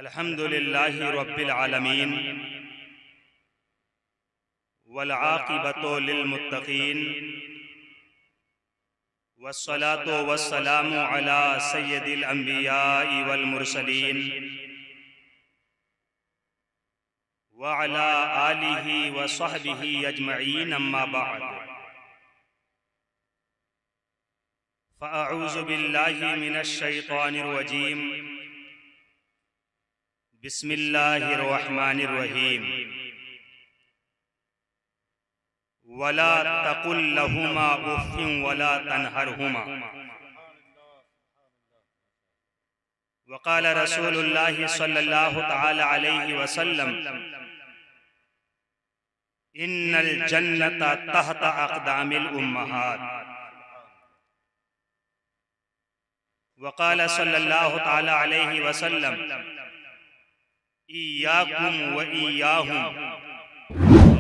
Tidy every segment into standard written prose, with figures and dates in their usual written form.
अल्हम्दुलिल्लाहि रब्बिल आलमीन वल आक़िबतु लिल मुत्तक़ीन वस्सलातु वस्सलामु अला सय्यदिल अंबियाइ वल मुरसलीन व अला आलिहि व सहबिहि अजमईन अम्मा बअद फ़अऊज़ु बिल्लाहि मिनश शैतानिर रजीम बिस्मिल्लाहिर रहमानिर रहीम वला तकुल लहुमा उफ़्फ़िन वला तनहरहुमा वक़ाल रसूलुल्लाहि सल्लल्लाहु तआला अलैहि वसल्लम इन्नल जन्नता तहत अक़दामिल उम्महात वक़ाल सल्लल्लाहु तआला अलैहि वसल्लम इय्याकुम व इय्याहुम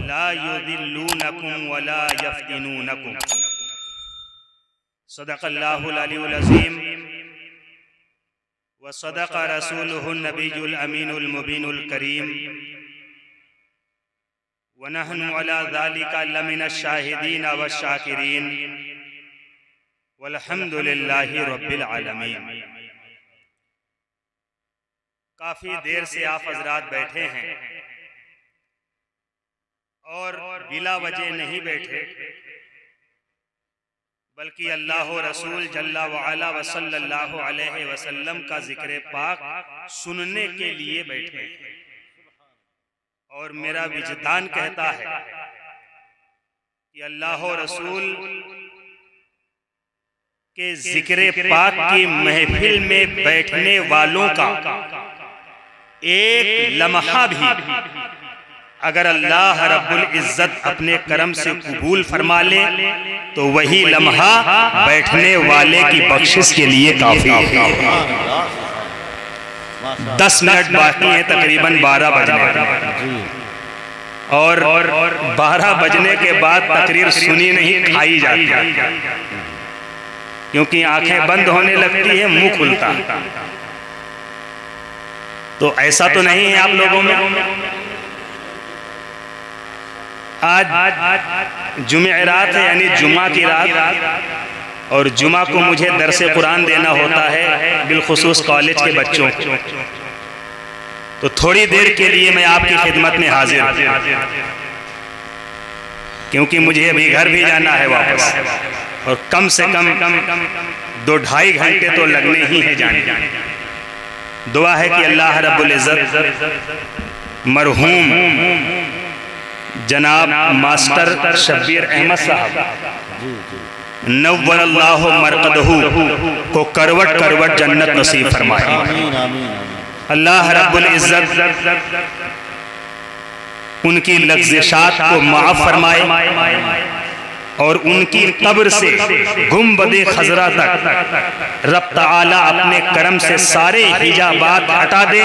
ला युदिल्लूनकुम वला यफ्तिनूनकुम। सदक़ल्लाहुल अलीयुल अज़ीम व सदक़ रसूलुहुन नबियुल अमीनुल मुबीनुल करीम व नहनु अला ज़ालिका लमिनश शाहिदीन व शाकिरीन वल्हम्दुलिल्लाहि रब्बिल आलमीन। काफ़ी देर से आप हज़रात बैठे हैं और बिला वजह नहीं बैठे, बल्कि अल्लाह रसूल जल्ला व अला व सल्लल्लाहु अलैहि वसल्लम का जिक्र पाक सुनने के लिए बैठे हैं। और मेरा विजदान कहता है कि अल्लाह रसूल के जिक्र पाक की महफिल में बैठने वालों का एक लम्हा भी अगर अल्लाह रब्बुल इज्जत अपने करम से कबूल फरमा ले तो वही लम्हा बैठने वाले की बख्शिश के लिए काफी है। 10 मिनट बाकी हैं, तकरीबन 12 बजने और 12 बजने के बाद तकरीर सुनी नहीं खाई जाती, क्योंकि आंखें बंद होने लगती है, मुंह खुलता। तो ऐसा तो नहीं है आप लोगों में। आज जुमे रात है, यानी जुमा की रात, और जुमा को मुझे दरसे कुरान देना होता है बिलखुसूस कॉलेज के बच्चों को। तो थोड़ी देर के लिए मैं आपकी खिदमत में हाजिर हूं, क्योंकि मुझे अभी घर भी जाना है वापस, और कम से कम 2-2.5 घंटे तो लगने ही है जाने। दुआ है कि अल्लाह रब्बुल इज्जत मरहूम जनाब मास्टर शब्बीर अहमद साहब नव्वरल्लाहु मरकदहू को करवट करवट जन्नत नसीब फरमाए। अल्लाह रब्बुल इज्जत उनकी लग़्ज़िशात को माफ़ फरमाए और उनकी कब्र से गुंबदे खजरा तक रब तआला अपने करम से सारे हिजाबात हटा दे,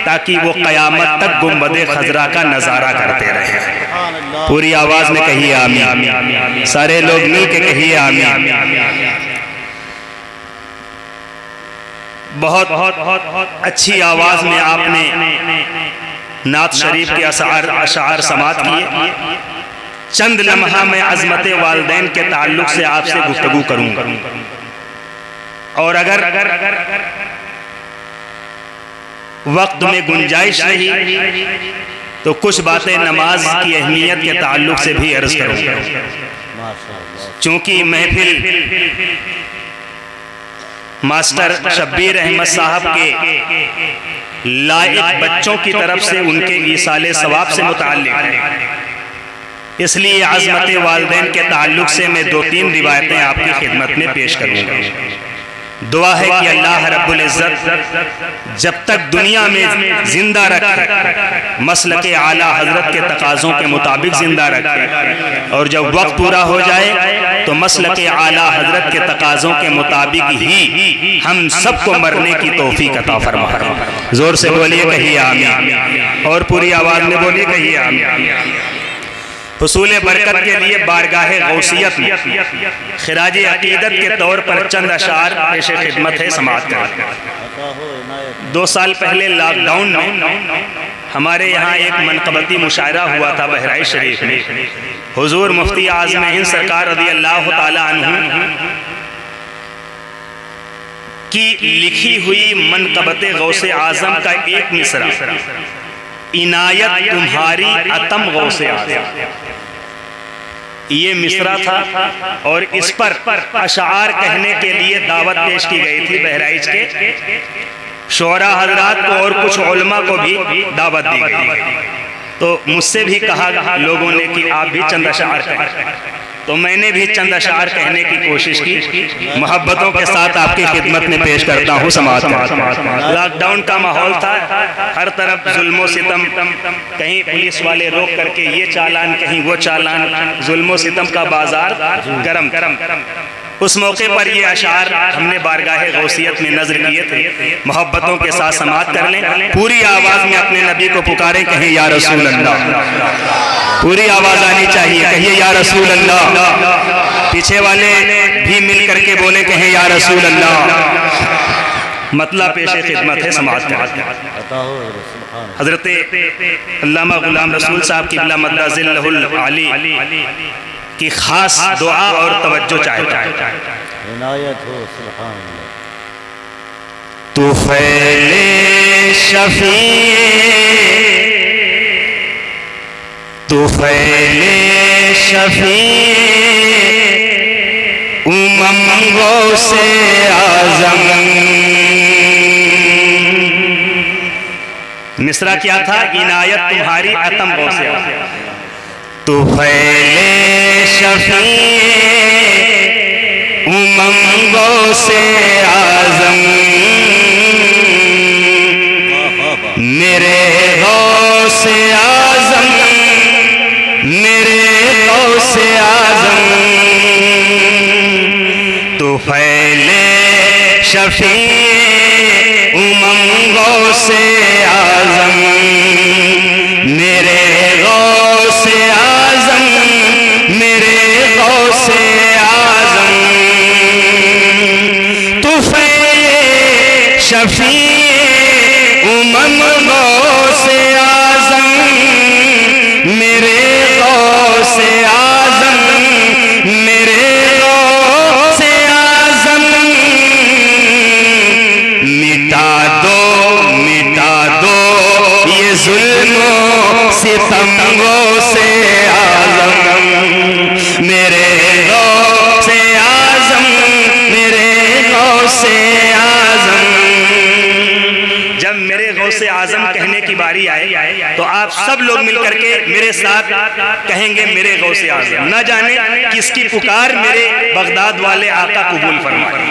ताकि वो क़यामत तक गुंबदे खजरा का नज़ारा करते रहे। पूरी आवाज में कहिए आमीन, सारे लोग मिल के कहिए आमीन। बहुत अच्छी आवाज में आपने नात शरीफ के अशार समात किए। चंद लम्हा में अज़मत वालिदैन के ताल्लुक से आपसे गुफ्तगू करूंगा, और अगर वक्त में गुंजाइश रही तो कुछ बातें नमाज की अहमियत के ताल्लुक से भी अर्ज करूंगा। चूंकि महफिल मास्टर शब्बीर अहमद साहब के लायक बच्चों की तरफ से उनके ईसाले सवाब से मुताल्लिक़ है, इसलिए अज़मत वालिदैन के ताल्लुक से मैं 2-3 रिवायतें आपकी खिदमत में पेश करूंगा। दुआ है कि अल्लाह रब्बुल इज्जत जब तक दुनिया में जिंदा रखे, मसलके आला हजरत के तकाज़ों के मुताबिक जिंदा रखे, और जब वक्त पूरा हो जाए तो मसलके आला हजरत के तकाज़ों के मुताबिक ही हम सबको मरने की तौफीक अता फरमा। जोर से बोलिए कहिए आमीन, और पूरी आवाज में बोलिए कहिए आमीन। हुसूल बरकत के लिए बारगाह गौसियत में खिराज अकीदत के तौर पर चंद अशार पेश खिदमत है, समाअत करें। 2 साल पहले लॉकडाउन में हमारे यहाँ एक मनक़बती मुशायरा हुआ था बहराइच शरीफ में। हुजूर मुफ्ती आज़म हिंद सरकार रज़ी अल्लाह ताला अन्हु की लिखी हुई मनक़बत गौसे आज़म का एक मिसरा, इनायत तुम्हारी अतम गौसे आज़म, ये मिसरा था और इस पर अशार कहने के लिए दावत पेश की गई थी। बहराइच के शोरा हजरात को और कुछ उलमा को भी दावत दी गई। तो मुझसे भी कहा लोगों ने कि आप भी चंद अशार कहें, तो मैंने भी चंद अशार कहने की कोशिश की। मोहब्बतों के साथ आपकी खिदमत में पेश करता हूँ। समाज का लॉकडाउन का माहौल था, हर तरफ जुल्मो सितम, कहीं पुलिस वाले रोक करके ये चालान, कहीं वो चालान, जुल्मो सितम का बाजार गरम। उस मौके पर ये अशार हमने बारगाह गौसियत में नज़र किए थे। मोहब्बतों के साथ समाअत कर लें, पूरी आवाज़ में अपने नबी को पुकारें, कहें या रसूल अल्लाह। पूरी आवाज़ आनी चाहिए, कहिए या रसूल अल्लाह। पीछे वाले भी मिल करके बोले, कहें या रसूल अल्लाह। मतलब पेशे खिदमत है समाज का। हज़रत अल्लामा गुलाम रसूल साहब क़िबला मद्दाज़िल्लहुल आली की खास दुआ और तवज्जो चाहता है। तुफ़ैले शफ़ीए, तुफ़ैले शफ़ीए उम्मों से आज़म। मिसरा क्या था? इनायत तुम्हारी अतम गौ से आज़म। तुफ़ैले शफ़ीए उम्मों से आज़म, मेरे गौसे आज़म, मेरे गौसे आज़म। तुफ़ैले शफ़ीए उम्मों से आज़म, मेरे गौसे आज़म, मेरे गौसे आज़म। तुफ़ैले शफ़ीए उम्मों से आज़म, मेरे गौसे आज़म, मेरे गौसे आज़म। मिटा दो ये जुल्मों सितमों से आज़म, मेरे गौसे आज़म, मेरे गौसे आज़म। जब मेरे गौसे आज़म कहने की बारी आए तो आप सब लोग मिलकर के मेरे साथ कहेंगे मेरे गौसे आज़म। न जाने किसकी पुकार मेरे बगदाद वाले आका कबूल फरमाए।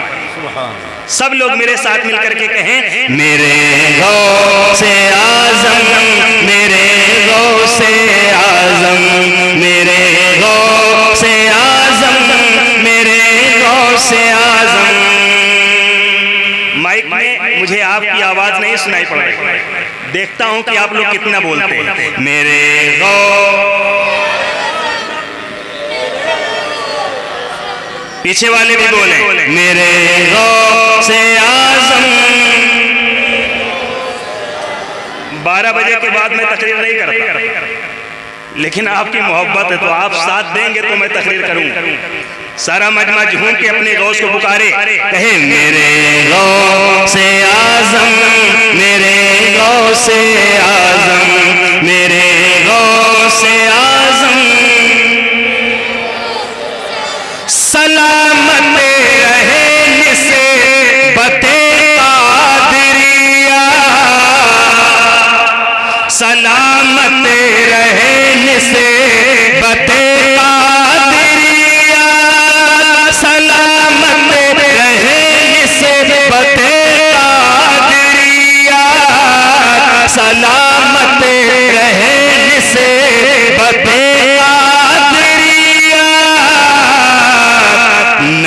सब लोग मेरे साथ मिलकर के कहें मेरे गौसे आज़म, मेरे गौसे आज़म, मेरे गौसे आज़म, मेरे गौसे आज़म। माइक में मुझे आपकी आवाज़ नहीं सुनाई पड़ रही, देखता हूं कि आप लोग कितना बोलते हैं। मेरे पीछे वाले भी बोले मेरे गौसे आज़म। 12 बजे के बाद मैं तकरीर नहीं करता, लेकिन आपकी मोहब्बत है तो आप साथ देंगे तो मैं तकरीर करूंगा। सारा मजमा झूम के अपने गौस को पुकारे, कहे मेरे गौसे आज़म, मेरे गौसे आज़म, मेरे गौसे आज़म। सलामत रहे निस्बते कादरिया, सलामत रहे निस्बते कादरिया, सलामत रहे निस्बते कादरिया, सलामत रहे निस्बते कादरिया। न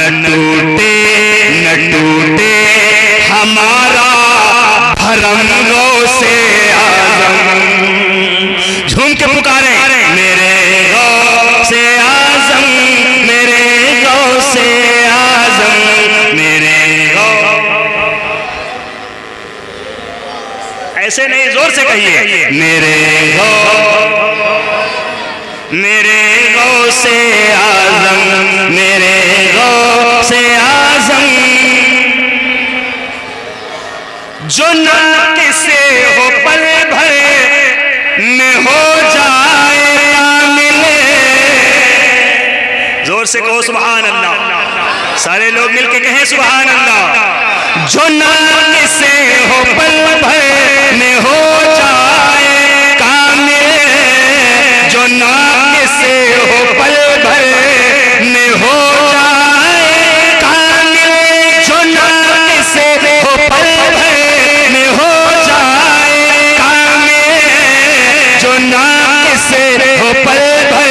जोर से कहिए, मेरे गौसे आजम, मेरे गौसे आजम, जो नाक़िसे हो पल भर में हो जाए कामिल। जोर से कहो सुभान अल्लाह, सारे लोग मिलके कहें सुभान अल्लाह। जो नाक़िसे हो पल भर में हो जाए कामिल, जो नाक़िसे हो पल भर में हो जाए कामिल, जो नाक़िसे हो पल भर में हो जाए कामिल, जो नाक़िसे हो पल भर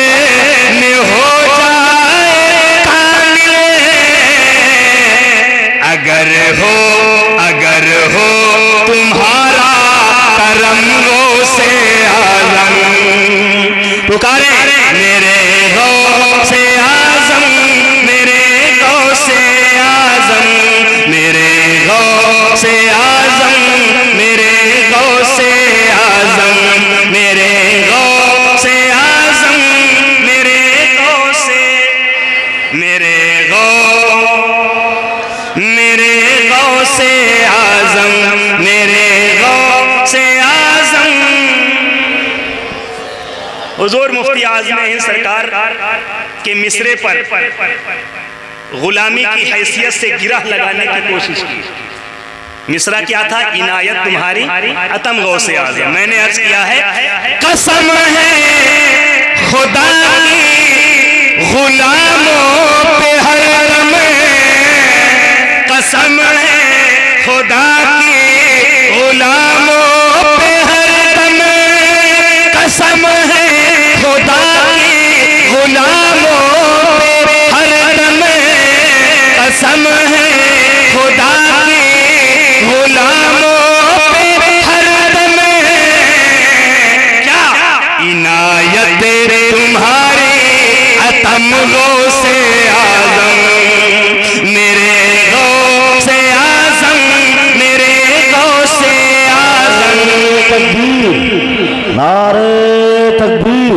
में हो जाए कामिल। अगर हो तुम्हारा करम गौसे आज़म, पुकारे मेरे गौसे आज़म, मेरे गौसे आज़म, मेरे गौसे आज़म, मेरे गौसे आज़म, मेरे गौसे आज़म, मेरे गौसे, मेरे गौसे आज़म, मेरे गौसे आज़म। हुज़ूर मुफ्ती आज़म हिंद सरकार के मिसरे पर गुलामी की हैसियत से गिरह लगाने की कोशिश की। मिसरा क्या था? इनायत तुम्हारी अतम गौसे आज़म। मैंने अर्ज किया है, कसम है खुदा की गुलामों पे हरदम, कसम है खुदा की गुलामों पे हरदम, कसम है खुदा की गुलामों पे हरदम, कसम है खुदा की गुलामों पे हरदम। क्या इनायत तुम्हारी अतम गौसे आज़म, मेरे गौसे आज़म, मेरे गौसे आज़म। तकबीर, नारे तकबीर,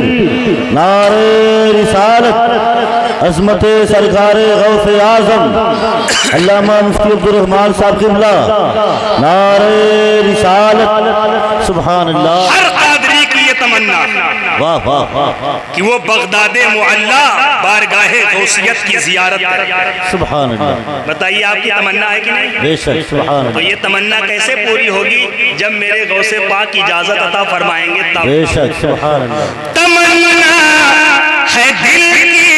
नारे रिसालत, अज़मत सरकार गौसे आज़म अल्लामा मुफ्ती अब्दुर्रहमान साहब क़िबला, नारे रिसालत, सुभान अल्लाह। हर क़ादरी की ये तमन्ना, वाह वाह वाह, कि वो बगदाद मुअल्ला बारगाहे गौसियत की ज़ियारत करे। सुभान अल्लाह। बताइए आपकी तमन्ना है कि नहीं? बेशक, सुभान तो अल्लाह, ये तमन्ना कैसे पूरी होगी? जब मेरे गौसे पाक इजाजत अता फरमाएंगे तब। बेशक, सुभान अल्लाह। तमन्ना है दिल की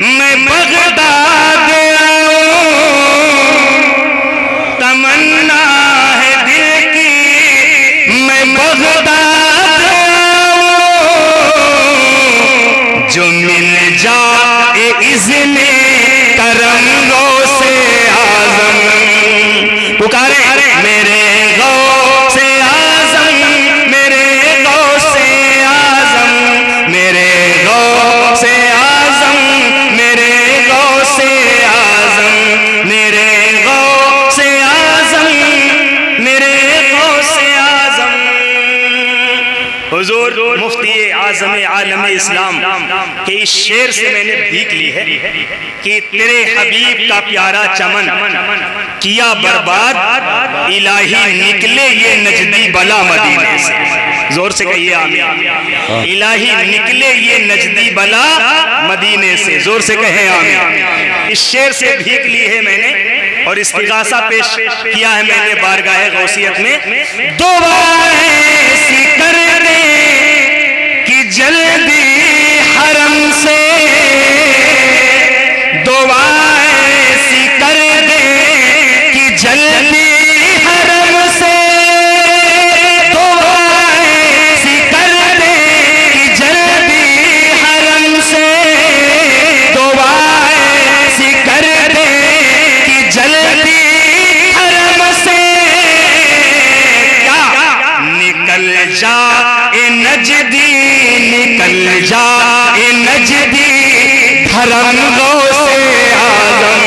मैं बगदाद आऊं, तमन्ना है दिल की मैं बगदाद आऊं, जो मिल जाए इज़्ने करम गौसे आज़म। पुकारे मेरे गौसे आज़म, मेरे गौसे आज़म, मेरे गौसे आज़म, मेरे गौसे आज़म, मेरे गौसे आज़म, मेरे गौसे आज़म। हुज़ूर मुफ्ती आज़म आलम इस्लाम के इस शेर से मैंने भीख ली है कि तेरे हबीब का प्यारा चमन किया बर्बाद, इलाही निकले ये नजदी बला मदीने से। जोर से कहिए आमीन। इलाही निकले ये नजदी बला मदीने से। जोर से कहें आमीन। इस शेर से भीख ली है मैंने और इस्तिगासा पेश किया है मैंने बारगाह गौसियत में। दुआएं ऐसी कर दे कि जल्दी हरम से, दुआएं ऐसी कर दे कि जल्दी हरम से, दुआएं ऐसी कर दे कि जल्दी हरम से, दुआएं ऐसी कर दे कि जल्दी हरम से। क्या निकल जा ए नजदी, निकल जा ए नजदी, धर्म गौसे आज़म,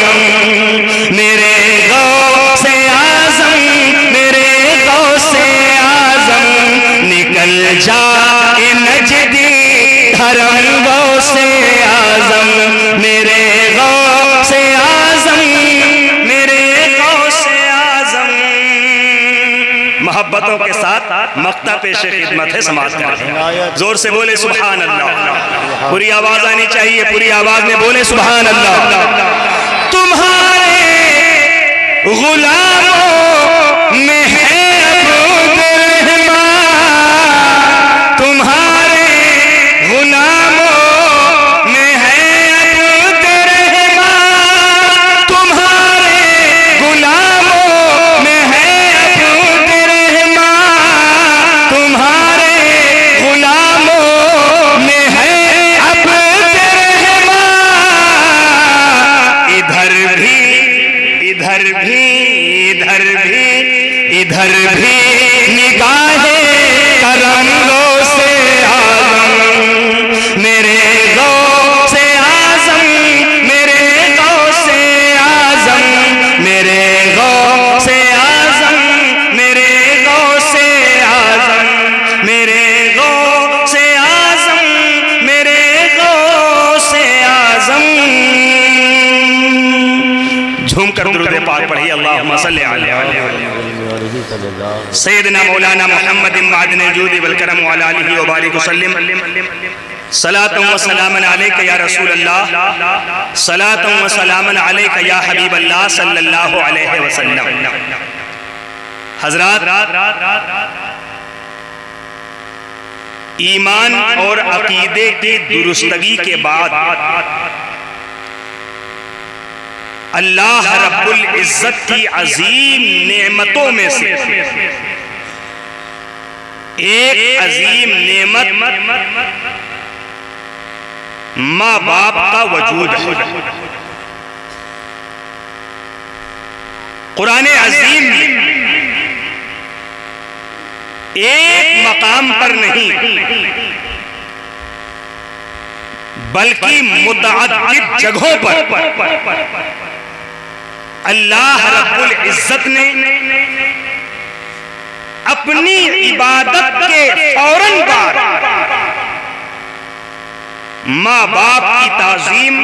मेरे गौसे आज़म, मेरे गौसे आज़म, मक्ता पेशे खिदमत है समाज का। जोर से बोले सुभान अल्लाह। पूरी आवाज आनी चाहिए, पूरी आवाज में बोले सुभान अल्लाह। तुम्हारे गुलामों में है अबूद रहमान, तुम्हारे गुलामों में है अबूद रहमान, तुम्हारे गुलामों में है अबूद रहमान, तुम्हारे गुलामों में है अबूद रहमान। इधर भी इधर भी इधर भी इधर भी निगाहे करमों से आजम, मेरे गौ से आजम, मेरे गौ से आजम, मेरे गौ से आजम, मेरे गौ से आजम, मेरे गौ से आजम, मेरे गौ से आजम। झूम कर दुरूद पाक पढ़िए, अल्लाहुम्मा सल्ली अला सय्यदना मौलाना मुहम्मद मादन जूद वल करम व अला आलिहि व बारिक वसल्लम। सलातुन व सलामुन अलैका या रसूल अल्लाह, सलातुन व सलामुन अलैका या हबीब अल्लाह सल्लल्लाहु अलैहि वसल्लम। हजरात, ईमान और अकीदे की दुरुस्तगी के बाद अल्लाह रब्बुल इज्जत की अजीम नेमतों में से एक अजीम नेमत माँ बाप का वजूद है। कुरान अजीम में एक मकाम पर नहीं बल्कि मुतअद्दिद जगहों पर अल्लाह रब्बुल इज्जत ने अपनी इबादत के फौरन बाद माँ बाप की ताज़ीम,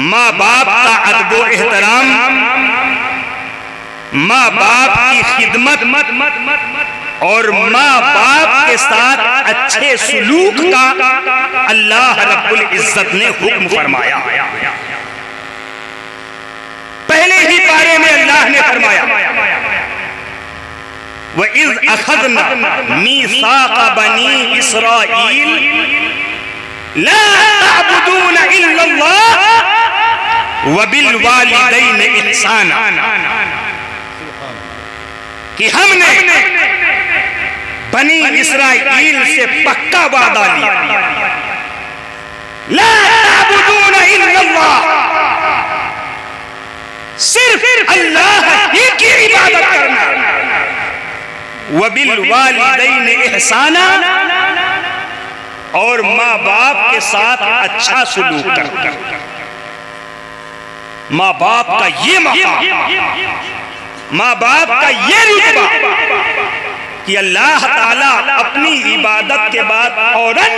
माँ बाप का अदब व एहतराम, माँ बाप की खिदमत और माँ बाप के साथ अच्छे सुलूक का अल्लाह रब्बुल इज्जत ने हुक्म फरमाया। पहले ही पारे में अल्लाह ने फरमाया, व इज़ अख़ज़ना मीसाक़ बनी इस्राईल ला तअबुदून इल्लल्लाह व बिल वालिदैन इहसाना, कि हमने बनी इस्राईल से पक्का वादा लिया, ला तअबुदून इल्लल्लाह, सिर्फ अल्लाह ही की इबादत करना, व बिल वालिदैन इहसाना, और माँ बाप के साथ अच्छा सुलूक करना। माँ बाप का ये मकाम, माँ बाप का ये रुतबा कि अल्लाह ताला अपनी इबादत के बाद फौरन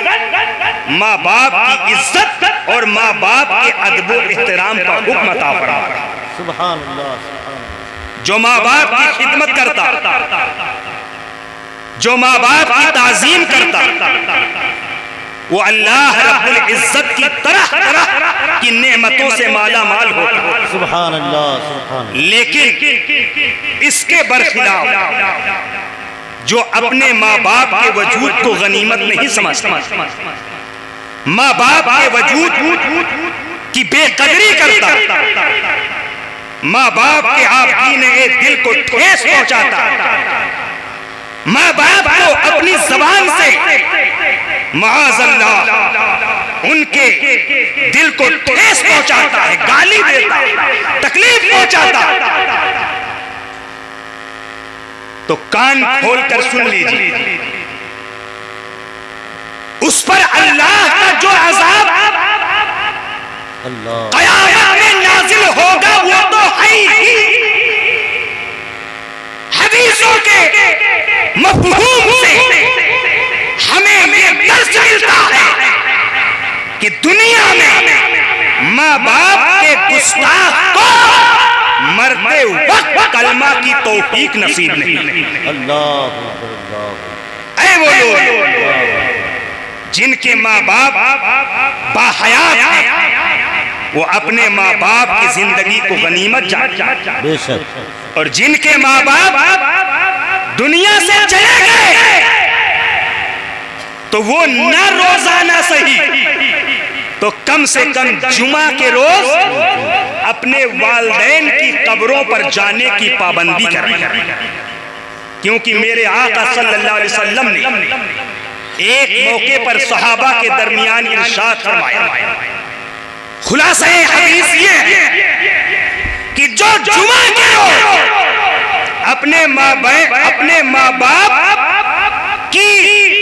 माँ बाप की इज्जत और माँ बाप के अदब व एहतराम का हुक्म अता फरमाया। सुभान अल्लाह। जो माँ बाप की खिदमत करता, जो माँ बाप की ताज़ीम करता, वो अल्लाह रब्बुल इज्जत की तरह तरह की नेमतों से माला माल होता। सुभान अल्लाह, सुभान अल्लाह। लेकिन इसके बरखिलाफ जो अपने माँ बाप के वजूद को गनीमत नहीं समझता, माँ बाप के वजूद की बेकदरी करता, माँ बाप के आपने दिल को ठेस पहुंचाता, माँ बाप को अपनी जबान से माअज़ल्लाह उनके दिल को ठेस पहुंचाता है, गाली देता, तकलीफ पहुंचाता, तो कान खोलकर सुन लीजिए, उस पर अल्लाह का जो अज़ाब क़यामत में नाज़िल होगा वो तो है ही। हदीसों के मफ़हूम से हमें ये दर्स मिलता है कि दुनिया में माँ बाप के गुस्ताख को मरते वक्त कलमा की तौफीक नसीब नहीं। अल्लाह अल्लाह। ऐ वो लोग जिनके माँ बाप बाहयात हैं, वो अपने माँ बाप की जिंदगी को गनीमत जानते हैं। बेशक। और जिनके माँ बाप दुनिया से चले गए तो वो न रोजाना सही तो कम से कम जुमा के रोज अपने वालिदैन की कब्रों पर जाने की पाबंदी करें, क्योंकि मेरे आका सल्लल्लाहु अलैहि वसल्लम ने एक मौके पर सहाबा के दरमियान इरशाद फरमाया, खुलासा हदीस ये है कि जो जुमा के रोज अपने माँ बाप की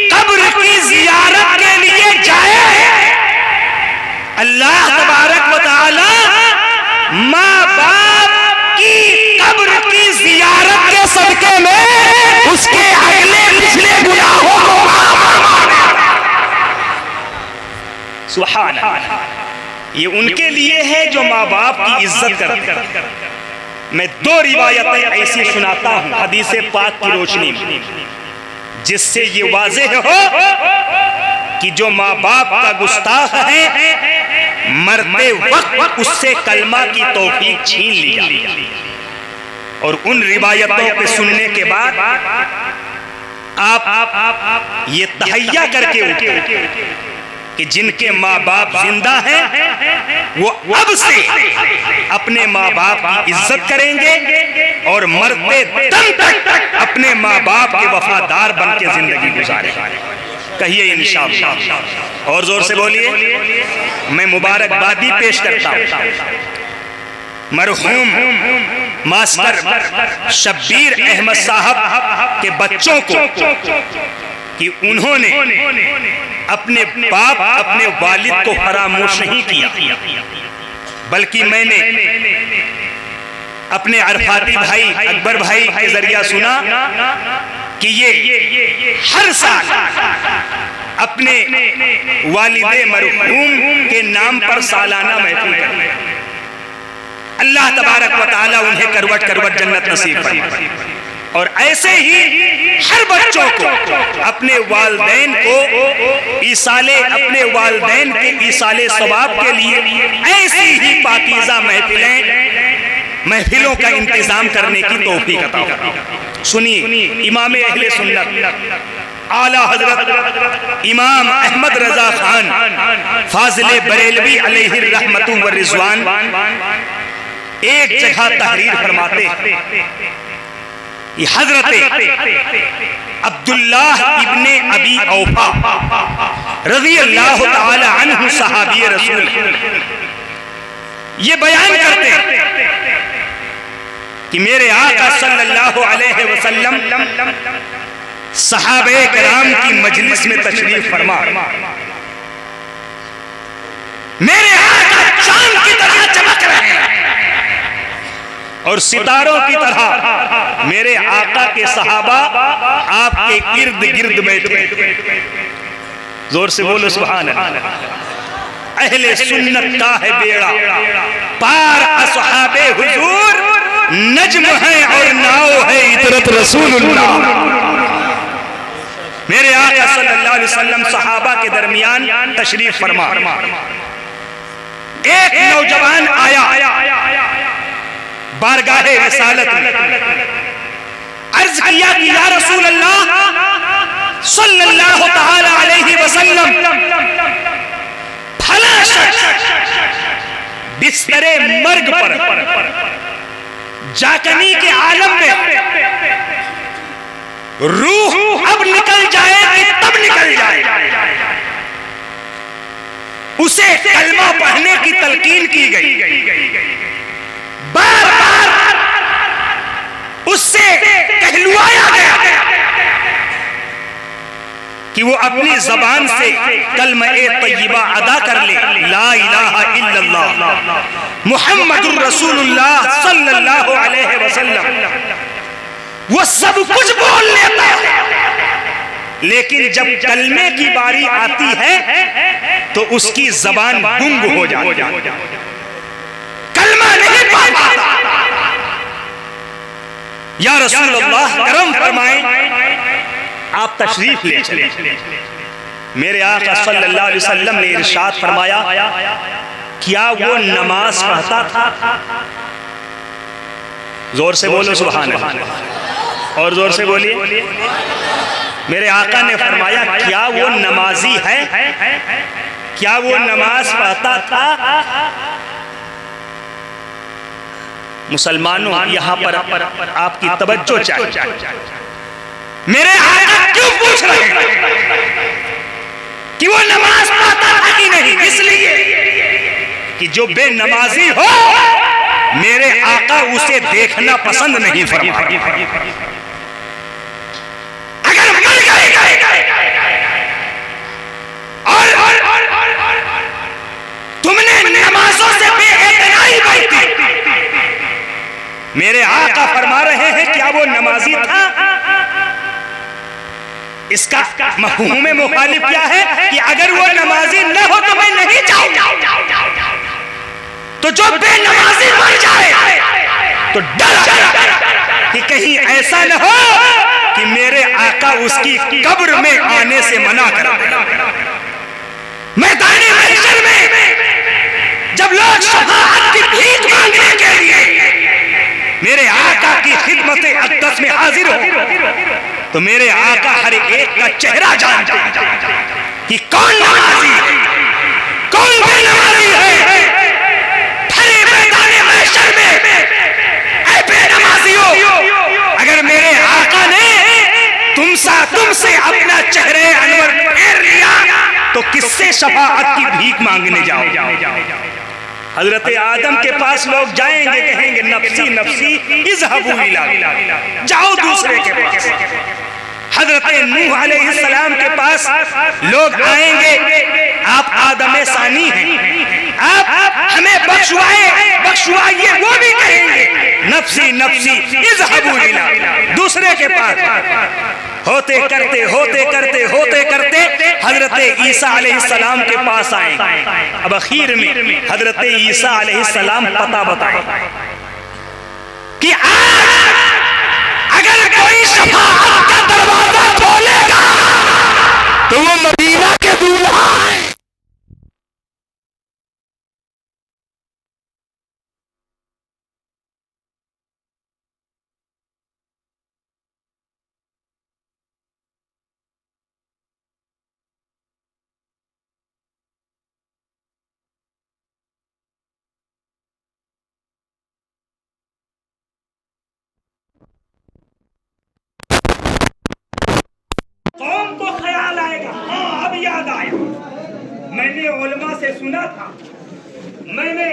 कब्र की जियारत के लिए जाए, अल्लाह तबारक व तआला माँ बाप की कब्र की जियारत के सदके में उसके अगले पिछले गुनाहों को सुभान अल्लाह। ये उनके लिए है जो माँ बाप की इज्जत करते हैं। मैं दो रिवायतें ऐसी सुनाता हूँ हदीस पाक की रोशनी में, जिससे ये वाज़ेह हो कि जो माँ बाप का गुस्ताख है मरते वक्त उससे कलमा की तौफीक छीन ली जाती। और उन रिवायतों के सुनने के बाद आप ये तहैया करके उठे कि जिनके माँ बाप जिंदा हैं वो अब से अपने माँ बाप की इज्जत करेंगे और मरते दम तक अपने माँ बाप के वफादार बन के जिंदगी गुजारेंगे। कहिए इंशाअल्लाह, और जोर से बोलिए। मैं मुबारकबादी पेश करता हूँ मरहूम मास्टर शब्बीर अहमद साहब के बच्चों को कि उन्होंने अपने बाप अपने वालिद को फरामोश नहीं किया, बल्कि मैंने अपने अरफाती भाई अकबर भाई के जरिया सुना कि ये हर साल अपने वालिदे मरहूम के नाम पर सालाना महफिल करते हैं। अल्लाह तबारक व तआला उन्हें करवट करवट जन्नत नसीब फरमाए। और ऐसे ही हर बच्चों को अपने वालिदैन को ईसाले अपने वालिदैन के ईसाले सवाब के लिए ऐसी ही पाकीज़ा महफिलों का इंतजाम करने की तौफीक अता फरमाए। सुनिए, इमाम अहले सुन्नत आला हजरत इमाम अहमद रजा खान फाजिले बरेलवी अलैहि रहमतु व रिजवान एक जगह तहरीर फरमाते हैं। हजरत अब्दुल्लाह इब्ने अबी औफा रज़ी अल्लाह तआला अन्हु सहाबी रसूल ये बयान करते हैं कि मेरे आका सल्लल्लाहु अलैहि वसल्लम सहाबे किराम की मजलिस में तशरीफ फरमा, मेरे आका चांद की तरह चमक रहे हैं और सितारों की तरह मेरे आका के सहाबा आपके इर्द गिर्द बैठे। जोर से बोलो सुभान अल्लाह। अहले सुन्नत का है बेड़ा पार, असहाबे हुजूर नज्म है और नाव है इतरत रसूलुल्लाह। मेरे आका सल्लल्लाहु अलैहि वसल्लम सहाबा के दरमियान तशरीफ फरमा। एक नौजवान आया बारगाहे रिसालत में, अर्ज किया कि या रसूल अल्लाह सल्लल्लाहु तआला अलैहि वसल्लम फला शख्स बिस्तरे मर्ग पर जाकनी के आलम में रूह अब निकल जाए कि तब निकल जाए, उसे कलमा पढ़ने की तलकीन की गई। बार बार उससे कहलवाया गया कि वो अपनी जबान से कलमा-ए तय्यबा अदा कर ले, ला इलाहा इल्लल्लाह मुहम्मदुर रसूलुल्लाह सल्लल्लाहु अलैहि वसल्लम। वो सब कुछ बोल लेता है, लेकिन जब कलमे की बारी आती है तो उसकी जबान गुंग हो जाती है, कलमा नहीं पढ़ पाता। या रसूलल्लाह करम फरमाएं, आप तशरीफ ले चले। मेरे आका सल्लल्लाहु अलैहि वसल्लम ने इरशाद फरमाया, क्या वो नमाज पढ़ता था? जोर से बोलो सुभान अल्लाह, और जोर से बोलिए। मेरे आका ने फरमाया, क्या वो नमाजी है? क्या वो नमाज पढ़ता था? मुसलमानों, यहां पर आपकी तवज्जो चाहिए। मेरे आका क्यों पूछ रहे हैं कि वो नमाज पढ़ता था कि नहीं? इसलिए कि जो बेनमाजी हो, मेरे आका उसे देखना पसंद नहीं फरमाते। अगर मर गए और तुमने नमाजों से बेइतनाई बरती, मेरे आका फरमा रहे हैं, क्या वो नमाजी था? इसका मफ़हूम मुखालिफ क्या है कि अगर वो नमाजी न हो तो मैं नहीं जाऊंगा। तो जो बेनमाजी मर जाए तो डर कि कहीं ऐसा न हो कि मेरे आका उसकी कब्र में आने से मना कर। मैदान महशर में जब लोग शफाअत की भीख मांगने के लिए मेरे आका की खिदमत अक़दस में हाजिर हो, तो मेरे आका हर एक का चेहरा जानते कि कौन नमाजी, कौन बेनमाजी है। भरे मैदान महशर में ऐ बेनमाजियों, अगर मेरे आका ने तुमसे अपना चेहरे अनवर फेर लिया तो किससे शफाअत की भीख मांगने जाओ? हजरत आदम के पास लोग जाएंगे, कहेंगे नफ्सी नफ्सी इज़हबू इला, जाओ दूसरे के पास। हजरत नूह अलैहिस्सलाम के पास लोग आएंगे, आप आदम सानी हैं, आप हमें बख्शवाइए, वो भी कहेंगे नफ्सी नफ्सी इज़हबू इला, दूसरे के पास। होते करते हजरत ईसा अलैहिस्सलाम के पास आए। अब आखिर में हजरत ईसा अलैहिस्सलाम पता बताए कि अगर कोई शफाअत का दरवाजा खोलेगा तो वो मदीना के दूल्हा है। कौम को ख्याल आएगा, हाँ अब याद आया, मैंने उलमा से सुना था, मैंने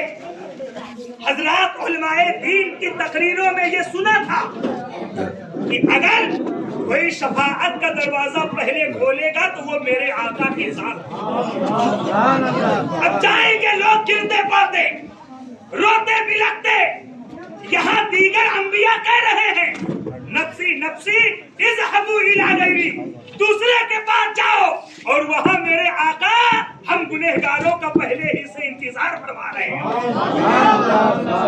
हजरात उलमाए दीन की तकरीरों में ये सुना था कि अगर कोई शफाअत का दरवाजा पहले खोलेगा तो वो मेरे आका के साथ। अब जाएंगे लोग गिरते पड़ते, रोते बिलखते, यहाँ दीगर अंबिया कह रहे हैं नफ्सी नफ्सी इज़हबू इला गैरी, दूसरे के पास जाओ, और वहां मेरे आका हम गुनहगारों का पहले ही से इंतजार फरमा रहे हैं।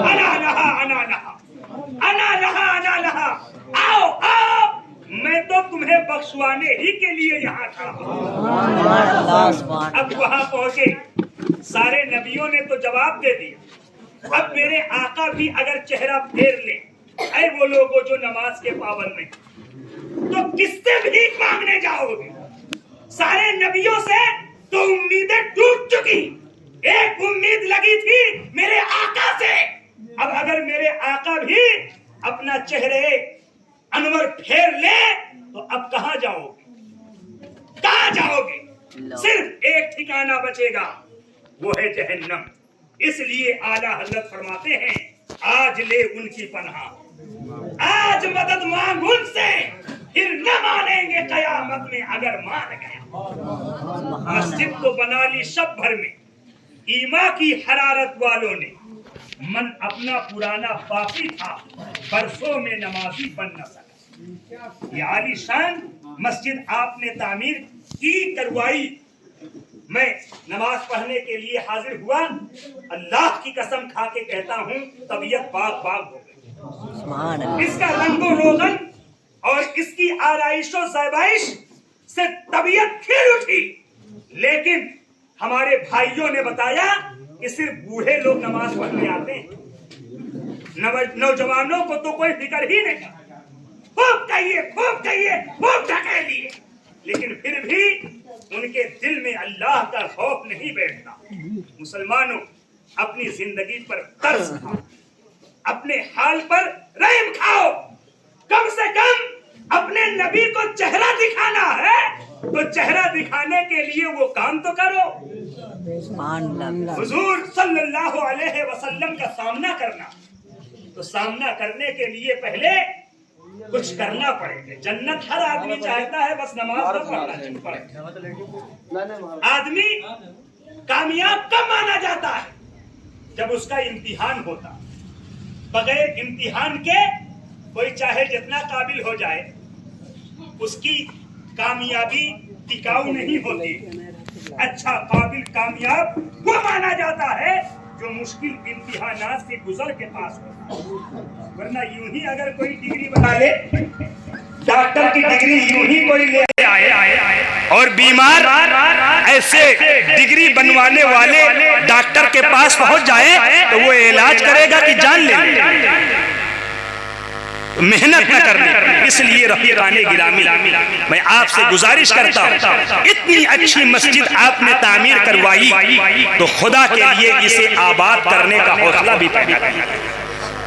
अना लहा अना लहा अना लहा अना लहा, आओ आओ, मैं तो तुम्हें बख्शवाने ही के लिए यहाँ खड़ा हूँ। अब वहां पहुंचे, सारे नबियों ने तो जवाब दे दिया, अब मेरे आका भी अगर चेहरा फेर ले, ऐ वो लोगों जो नमाज के पाबंद में, तो किससे भीख मांगने जाओगे? सारे नबियों से तो उम्मीदें टूट चुकी, एक उम्मीद लगी थी मेरे आका से। अब अगर मेरे आका भी अपना चेहरे अनवर फेर ले तो अब कहां जाओगे? कहां जाओगे? सिर्फ एक ठिकाना बचेगा, वो है जहन्नम। इसलिए आला हजरत फरमाते हैं, आज ले उनकी पनाह, आज मदद मांग उनसे, फिर न मानेंगे कयामत में अगर मान गया। मस्जिद तो बना ली सब भर में, ईमा की हरारत वालों ने, मन अपना पुराना बाकी था, बरसों में नमाजी बन न सका। ये आलीशान मस्जिद आपने तामीर की करवाई, मैं नमाज पढ़ने के लिए हाजिर हुआ, अल्लाह की कसम खा के कहता हूँ तबीयत बाग बाग हो गई। इसका रंगो रोगन और इसकी आराइशो ज़ैबाइश से तबीयत खिल उठी। लेकिन हमारे भाइयों ने बताया कि सिर्फ बूढ़े लोग नमाज पढ़ने आते हैं, नौजवानों को तो कोई फिक्र ही नहीं। खूब ढकेलिए, लेकिन फिर भी उनके दिल में अल्लाह का खौफ नहीं बैठता। मुसलमानों, अपनी जिंदगी पर तरस खाओ, अपने हाल पर रहम खाओ। कम से कम अपने नबी को चेहरा दिखाना है तो चेहरा दिखाने के लिए वो काम तो करो। हुजूर सल्लल्लाहु अलैहि वसल्लम का सामना करना, तो सामना करने के लिए पहले कुछ करना पड़ेगा। जन्नत हर आदमी चाहता है, बस नमाज न पढ़ना। आदमी कामयाब कब माना जाता है? जब उसका इम्तिहान होता। बगैर इम्तिहान के कोई चाहे जितना काबिल हो जाए, उसकी कामयाबी टिकाऊ नहीं होती। अच्छा काबिल कामयाब वो माना जाता है जो मुश्किल इम्तिहानात से गुजर के पास हो। वरना यूं ही अगर कोई डिग्री बना ले, डॉक्टर की डिग्री यूं ही कोई ले आए और बीमार ऐसे डिग्री बनवाने वाले डॉक्टर के पास पहुंच जाए तो वो इलाज करेगा कि जान ले, मेहनत न करनी। इसलिए रफीकाने गिरामी, मैं आपसे गुजारिश करता हूँ, इतनी अच्छी मस्जिद आपने तामीर करवाई तो खुदा के लिए इसे आबाद करने का हौसला भी पैदा कीजिए।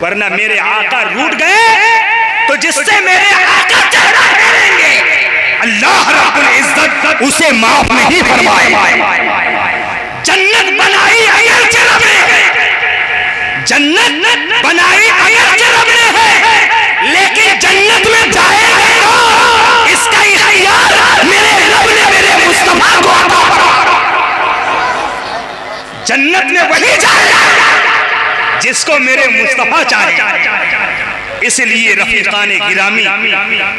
वरना मेरे आका रूठ गए तो जिससे मेरे आका चेहरा फेरेंगे, अल्लाह रब्बुल इज्जत उसे माफ नहीं फरमाए। जन्नत बनाई अगरचे रब ने, जन्नत बनाई अगरचे रब ने है, लेकिन जन्नत में जाएगा इसका इख्तियार मेरे रब ने मेरे मुस्तफा को अता फरमाया। जन्नत में वही जाएगा जिसको मेरे मुस्तफा चाहे। इसलिए रफीकाने गिरामी,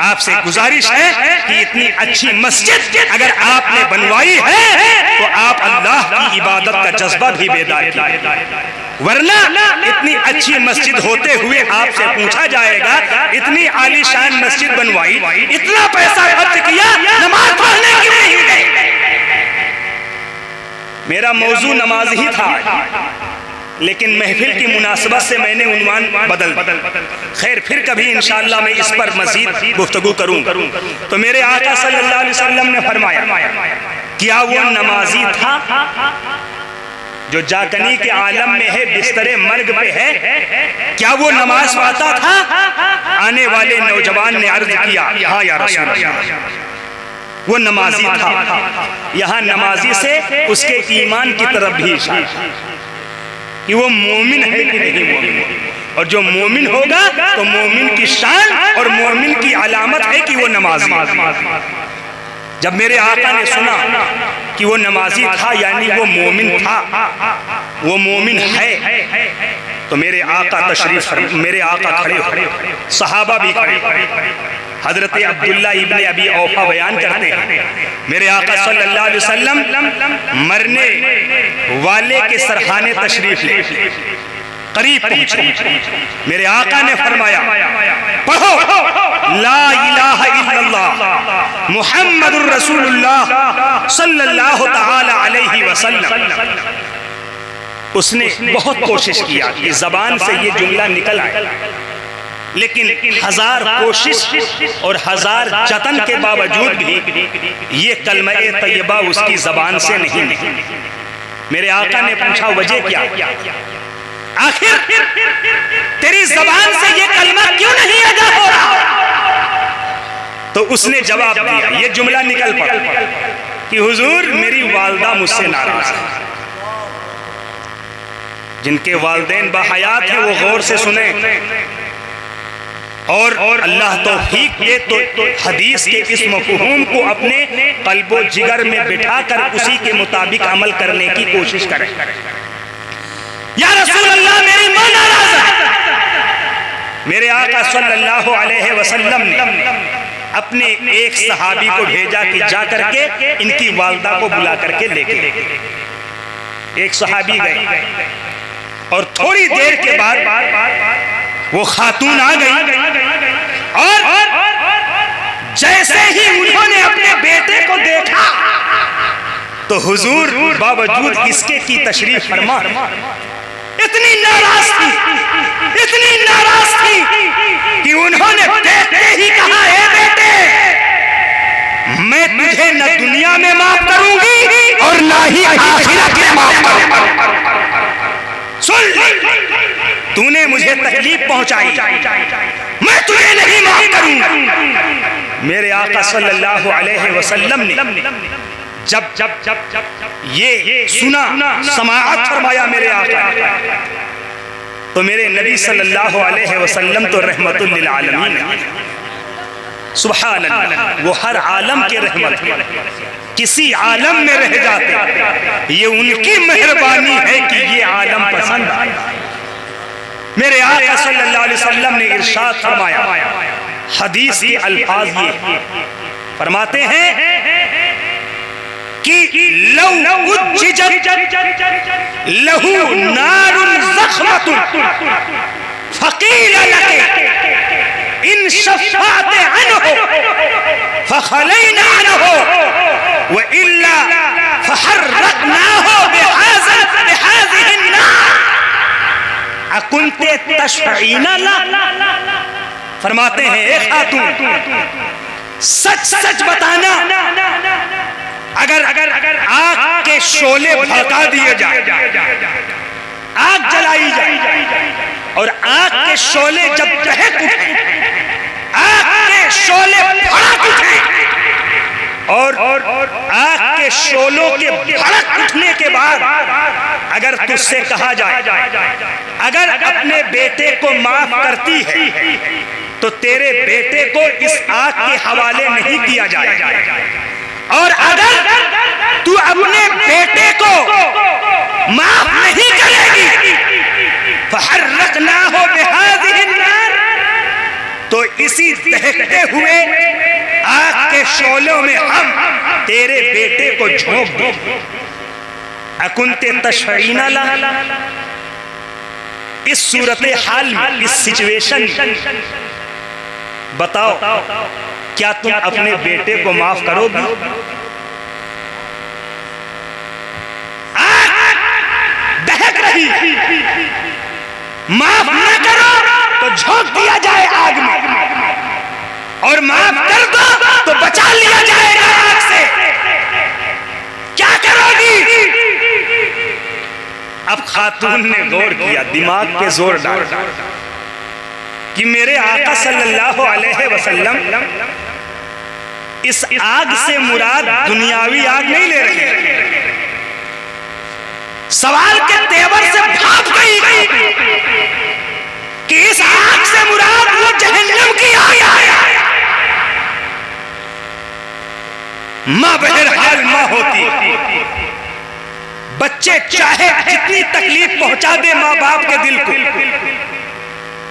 आपसे गुजारिश है कि इतनी अच्छी मस्जिद अगर आपने बनवाई है तो आप अल्लाह की इबादत का जज्बा भी बेदार कीजिए। वरना इतनी अच्छी मस्जिद होते हुए आपसे पूछा जाएगा, इतनी आलीशान मस्जिद बनवाई, इतना पैसा खर्च किया, नमाज पढ़ने की नहीं गई। मेरा मौजू नमाज ही था, लेकिन महफिल की मुनासबत से मैंने उन्वान बदल। खैर, फिर कभी इंशाअल्लाह मैं इस पर मजीद गुफ्तगू करूं। तो मेरे आका सल्लल्लाहु अलैहि वसल्लम ने फरमाया, क्या वो नमाजी था जो जाकनी के आलम में है, बिस्तरे मर्ग पे है, क्या वो नमाज पढ़ता था? आने वाले नौजवान ने अर्ज किया, हाँ या रसूल अल्लाह, वो नमाजी था। यहाँ नमाजी से उसके ईमान की तरफ भी कि वो मोमिन है कि नहीं मोमिन, और जो मोमिन होगा तो मोमिन की शान और मोमिन की अलामत है कि वो नमाजी। जब मेरे आका ने सुना कि वो नमाजी था, यानी वो मोमिन था, वो मोमिन है, तो मेरे आका तशरीफ, मेरे आका खड़े हो, सहाबा भी खड़े। हजरत अब्दुल्ला इब्ने अबी औफा बयान करते हैं, मेरे आका सल्लल्लाहु अलैहि वसल्लम मरने वाले के सरहाने तशरीफ ले करीब पहुंचे। मेरे आका ने फरमाया, पढ़ो ला इलाहा इल्लल्लाह मुहम्मदुर रसूलुल्लाह सल्लल्लाहु तआला अलैहि वसल्लम। उसने बहुत कोशिश किया कि जबान से ये जुमला निकल आए, लेकिन हजार कोशिश और हजार जतन के बावजूद भी ये कलमा-ए तैयबा उसकी जबान से नहीं निकली। मेरे आका ने पूछा, वजह क्या? आखिर तेरी जबान से ये कलमा क्यों नहीं अदा हो रहा? तो उसने जवाब दिया, ये जुमला निकल पड़ा कि हुजूर मेरी वालदा मुझसे नाराज है। जिनके वालिदैन बाहयात हैं वो गौर से सुने और अल्लाह तौफीक दे तो हदीस के इस मफ़हूम को अपने क़ल्बो जिगर में बिठाकर उसी के मुताबिक अमल करने की कोशिश करें। या रसूल अल्लाह मेरी मां नाराज है। मेरे आका सल्लल्लाहु अलैहि वसल्लम ने अपने एक सहाबी को भेजा कि जा करके इनकी वालदा को बुला करके लेके। एक सहाबी गए और थोड़ी देर के बाद वो खातून आ गई और जैसे ही उन्होंने अपने बेटे को देखा तो हुजूर बावजूद इसके की तशरीफ फरमा इतनी नाराज थी कि उन्होंने देखते ही कहा, ए बेटे, मैं तुझे न दुनिया में माफ करूंगी और ना ही आखिरत में माफ करूंगा। सुन, तूने मुझे तकलीफ पहुंचाई, मैं तुझे नहीं माफ करूंगा। मेरे आका सल्लल्लाहु अलैहि वसल्लम ने जब ये सुना, समाअत फरमाया मेरे आका, तो मेरे नबी सल्लल्लाहु अलैहि वसल्लम तो रहमतुल लिल आलमीन, सुभान अल्लाह, वो हर आलम के रहमत, किसी आलम में रह जाते, ये उनकी मेहरबानी है कि ये आलम पसंद आया। मेरे आका सल्लल्लाहु अलैहि वसल्लम ने इरशाद फरमाया, हदीस के अल्फाज ये फरमाते हैं कि लौ उज्जिजत लहू नारुन ज़ख्मतुन फ़क़ील लक इन शफ़अत अन्हु फ़ख़लैना अन्हु व इल्ला फ़हर्रक़नाहु बिहाज़िहि अन्नार अकुन्ते तशफ़ईना ला। फरमाते हैं, ए खातून, सच बताना, अगर आग के शोले भड़का दिए जाए, आग जलाई जाए और आग के शोले जब दहक उठे, आग के शोले भड़क उठे और आग के शोलों के भड़क उठने के बाद अगर तुझसे कहा जाए अगर अपने बेटे को माफ करती है तो तेरे बेटे को इस आग के हवाले नहीं किया जाए, और अगर तू अपने बेटे को माफ नहीं करेगी फहर्रक़नाहु बिहाज़िहि अन्नार, तो इसी दहकते हुए आग के शोलों में हम तेरे बेटे को झोंक देंगे। अकुन्ते तशफ़ईना ला। इस सूरत हाल में, इस सिचुएशन में बताओ, क्या तुम अपने बेटे को माफ करोगी? दहक रही, माफ न करो तो झोंक दिया जाए आग में, और माफ कर दो तो बचा लिया जाएगा आग से। क्या करोगी? अब खातून ने गौर किया, दिमाग पे जोर डाला कि मेरे आका सल्लल्लाहु अलैहि वसल्लम इस आग से मुराद दुनियावी आग नहीं ले रही, सवाल के तेवर से भाग गई कि इस आग से मुराद वो जहन्नम की आग है। मां बहरहाल मां होती, बच्चे चाहे जितनी तकलीफ पहुंचा दे मां बाप के दिल को,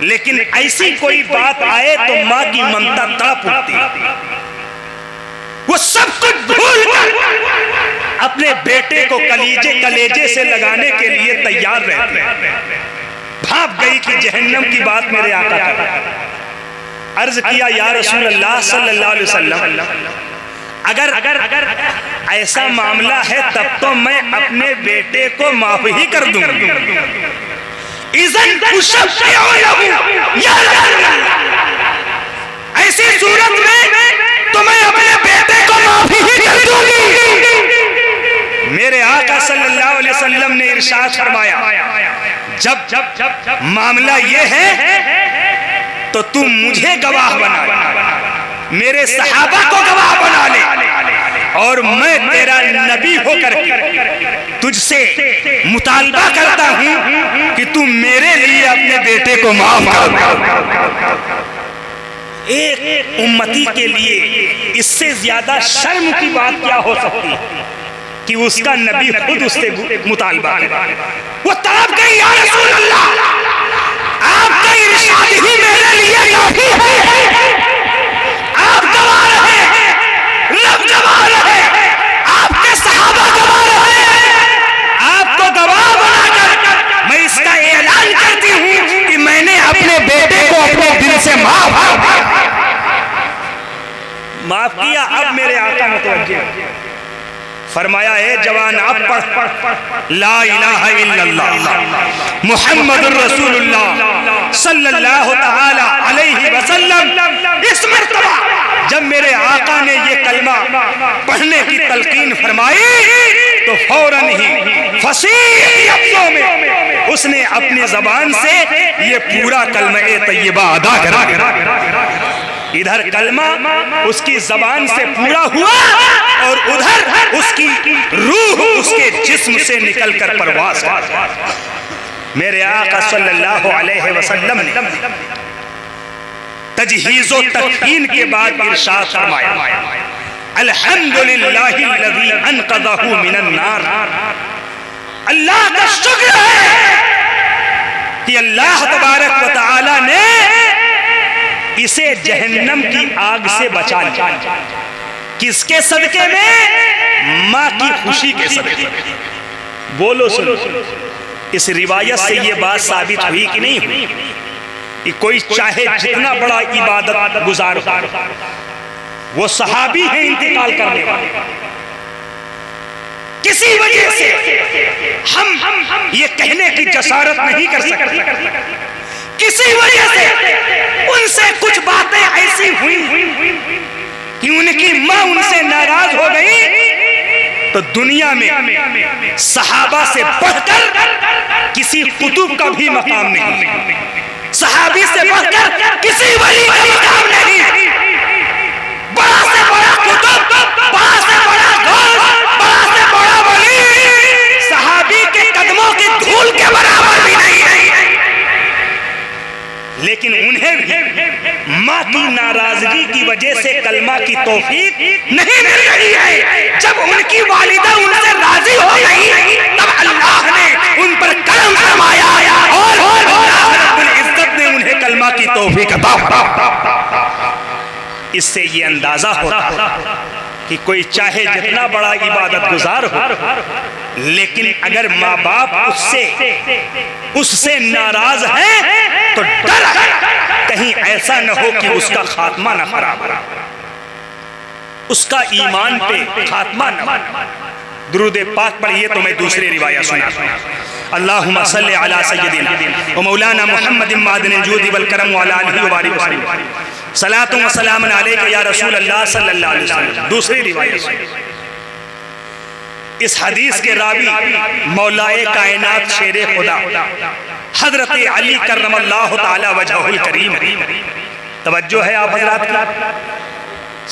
लेकिन ऐसी कोई बात आए तो मां की ममता तड़प उठती, वो सब कुछ भूल कर अपने बेटे को कलेजे से लगाने के लिए तैयार रहते। भाप गई कि जहन्नम की बात मेरे आका का। अर्ज किया, या रसूल अल्लाह सल्लल्लाहु अलैहि वसल्लम, अगर ऐसा मामला है तब तो मैं अपने बेटे को माफ ही कर दूंगा। ऐसी सूरत में तो मैं अपने बेटे को माफ ही कर दूंगी। मेरे आका सल्लल्लाहु अलैहि वसल्लम ने इरशाद फरमाया, जब मामला ये है तो तू मुझे गवाह बना, मेरे सहाबा को गवाह बना ले, और मैं तेरा नबी होकर तुझसे मुतालबा करता हूं कि तू मेरे लिए अपने बेटे को माफ कर। एक उम्मती के लिए इससे ज्यादा शर्म की बात क्या हो सकती है कि उसका नबी खुद उससे मुतालबा करे। वो तड़प गई, या रसूल अल्लाह, आपका इरशाद ही मेरे लिए काफी है। आप गवाह रहे, रब गवाह रहे, आपके सहाबा गवाह रहे, आपको गवाह बनाकर मैं इसका ऐलान करती हूँ कि मैंने अपने बेटे समाप्त किया, अब मेरे आका मुतवज्जे फरमाया है जवान आप पढ़ ला इलाहा इल्लल्लाह मुहम्मदुर रसूलुल्लाह सल्लल्लाहु तआला अलैहि वसल्लम। इस मर्तबा जब मेरे आका ने ये कलमा पढ़ने की तलकीन फरमाई तो फौरन ही फसीह लफ्जों में उसने अपनी जबान से ये पूरा कलमा-ए तय्यबा अदा करा। इधर कलमा उसकी जबान से पूरा हुआ और उधर उसकी रूह उसके जिस्म से निकलकर परवास की। मेरे आका सल्लल्लाहु अलैहि वसल्लम ने तजहीज़ो तकफीन के बाद इरशाद फरमाया अल्हम्दुलिल्लाहिल्लज़ी अनक़ज़हु मिनन नार। अल्लाह का शुक्र है कि अल्लाह तबारक व तआला ने इसे जहन्नम की आग से बचा लिया। किसके सदके में? माँ की खुशी के सदके। बोलो सुनो, इस रिवायत से ये बात साबित हुई कि नहीं हुई कि कोई चाहे जितना बड़ा इबादत गुजार हो, वो सहाबी है इंतकाल करने वाले, किसी वजह से हम ये कहने की जसारत नहीं कर सकते, किसी वजह से उनसे कुछ बातें ऐसी हुई कि उनकी मां उनसे नाराज हो गई, तो दुनिया में सहाबा से बढ़कर किसी कुतुब का भी मकाम नहीं, सहाबी से बढ़कर किसी वली का मकाम नहीं। बड़ा से बड़ा कुतुब, बड़ा से बड़ा गौस, बड़ा से बड़ा वली सहाबी के कदमों की धूल के बराबर भी नहीं है। लेकिन उन्हें भी माँ की नाराजगी की वजह से कलमा की तौफीक नहीं मिल रही है। जब उनकी वालिदा उनसे राजी हो गई तब अल्लाह ने उन पर करम फरमाया और अल्लाह रब्बुल इज्जत ने उन्हें कलमा की तौफीक अता फरमाई। इससे ये अंदाजा होता कि कोई चाहे जितना बड़ा इबादत गुजार हो, लेकिन अगर माँ बाप उससे नाराज हैं तो डर कहीं ऐसा न हो कि उसका खात्मा न खराब हो, उसका ईमान पे खात्मा न हो। दुरूद पाक पढ़िए तो मैं दूसरी रिवायत सुनाता हूं। अल्लाहुम्मा सल्लि अला सय्यदिना व मौलाना मुहम्मदिन मादनिल जूदि वल करम व अला आलिहि व बारिक वसल्लम सलातु व सलामुन अलैका या रसूल अल्लाह सल्लल्लाहु अलैहि वसल्लम। दूसरी रिवायत, इस हदीस के रावी मौलाए कायनात शेरे खुदा हजरत अली करमल्लाहु ताला वजहुल करीम। तवज्जो है आप हजरात की,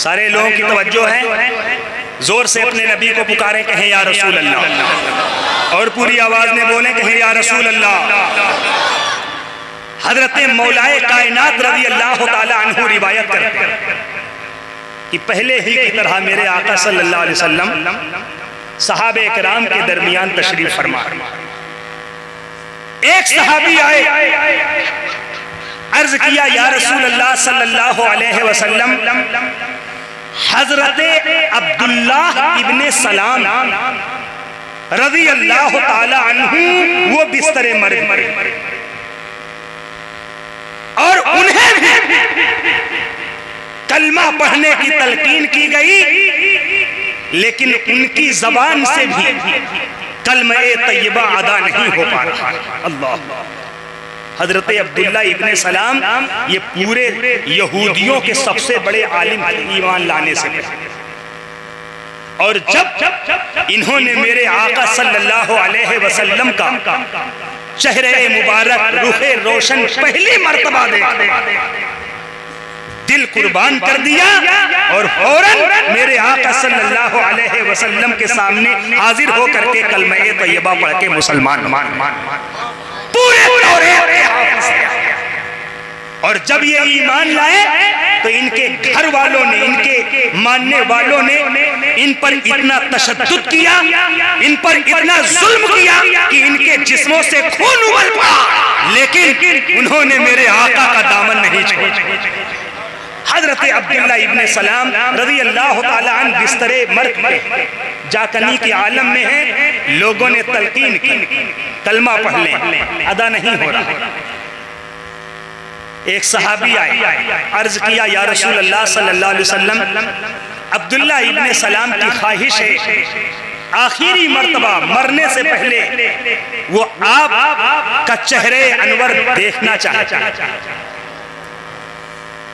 सारे लोगों की तवज्जो है। जोर से अपने नबी को पुकारे, कहें या रसूल अल्लाह, और पूरी आवाज में बोले, कहें या रसूल अल्लाह। हजरत मौलाए कायनात रज़ी अल्लाह ताला अन्हु रिवायत करते हैं कि पहले ही की तरह मेरे आका सल्लल्लाहु अलैहि वसल्लम सहाबे किराम के दरमियान तशरीफ फरमा। एक सहाबी आए, अर्ज किया या रसूल अल्लाह सल्लल्लाहु अलैहि वसल्लम, हजरत अब्दुल्लाह इब्ने सलाम रज़ी अल्लाह ताला अन्हु वो बिस्तरे मरे और उन्हें भी कलमा पढ़ने की तलकीन की गई, लेकिन उनकी जबान से भी कलमा-ए तय्यबा अदा नहीं हो पा रहा। अल्लाह, हजरत अब्दुल्ला इब्ने सलाम ये पूरे यहूदियों के सबसे बड़े आलिम ईमान लाने से पहले, और जब इन्होंने मेरे आका सल्लल्लाहु अलैहि वसल्लम का चेहरे मुबारक रूहे रोशन पहली मर्तबा देखा, दिल कुर्बान कर दिया और फौरन मेरे आका सल्लल्लाहु अलैहि वसल्लम के सामने हाजिर होकर के कलमा-ए तय्यबा पढ़ के मुसलमान पूरे और जब ये ईमान लाए तो इनके घर वालों ने, इनके मानने वालों ने इन पर इतना तशद्दुद किया, इन पर इतना जुल्म किया कि इनके जिस्मों से खून उबल पड़ा, लेकिन उन्होंने मेरे आका का दामन नहीं छोड़ा। हजरत अब्दुल्ला इब्ने सलाम रज़ी अल्लाह ताला अन्हु बिस्तरे मर्द में जाकनी के आलम में है। लोगों ने तलकीन की, कलमा पढ़ लें, अदा नहीं हो रहा। एक सहाबी आए, अर्ज किया या रसूल अल्लाह सल्लल्लाहु अलैहि वसल्लम, अब्दुल्ला इब्ने सलाम की ख्वाहिश है आखिरी मर्तबा मरने से पहले वो आप का चेहरे अनवर देखना चाहता है।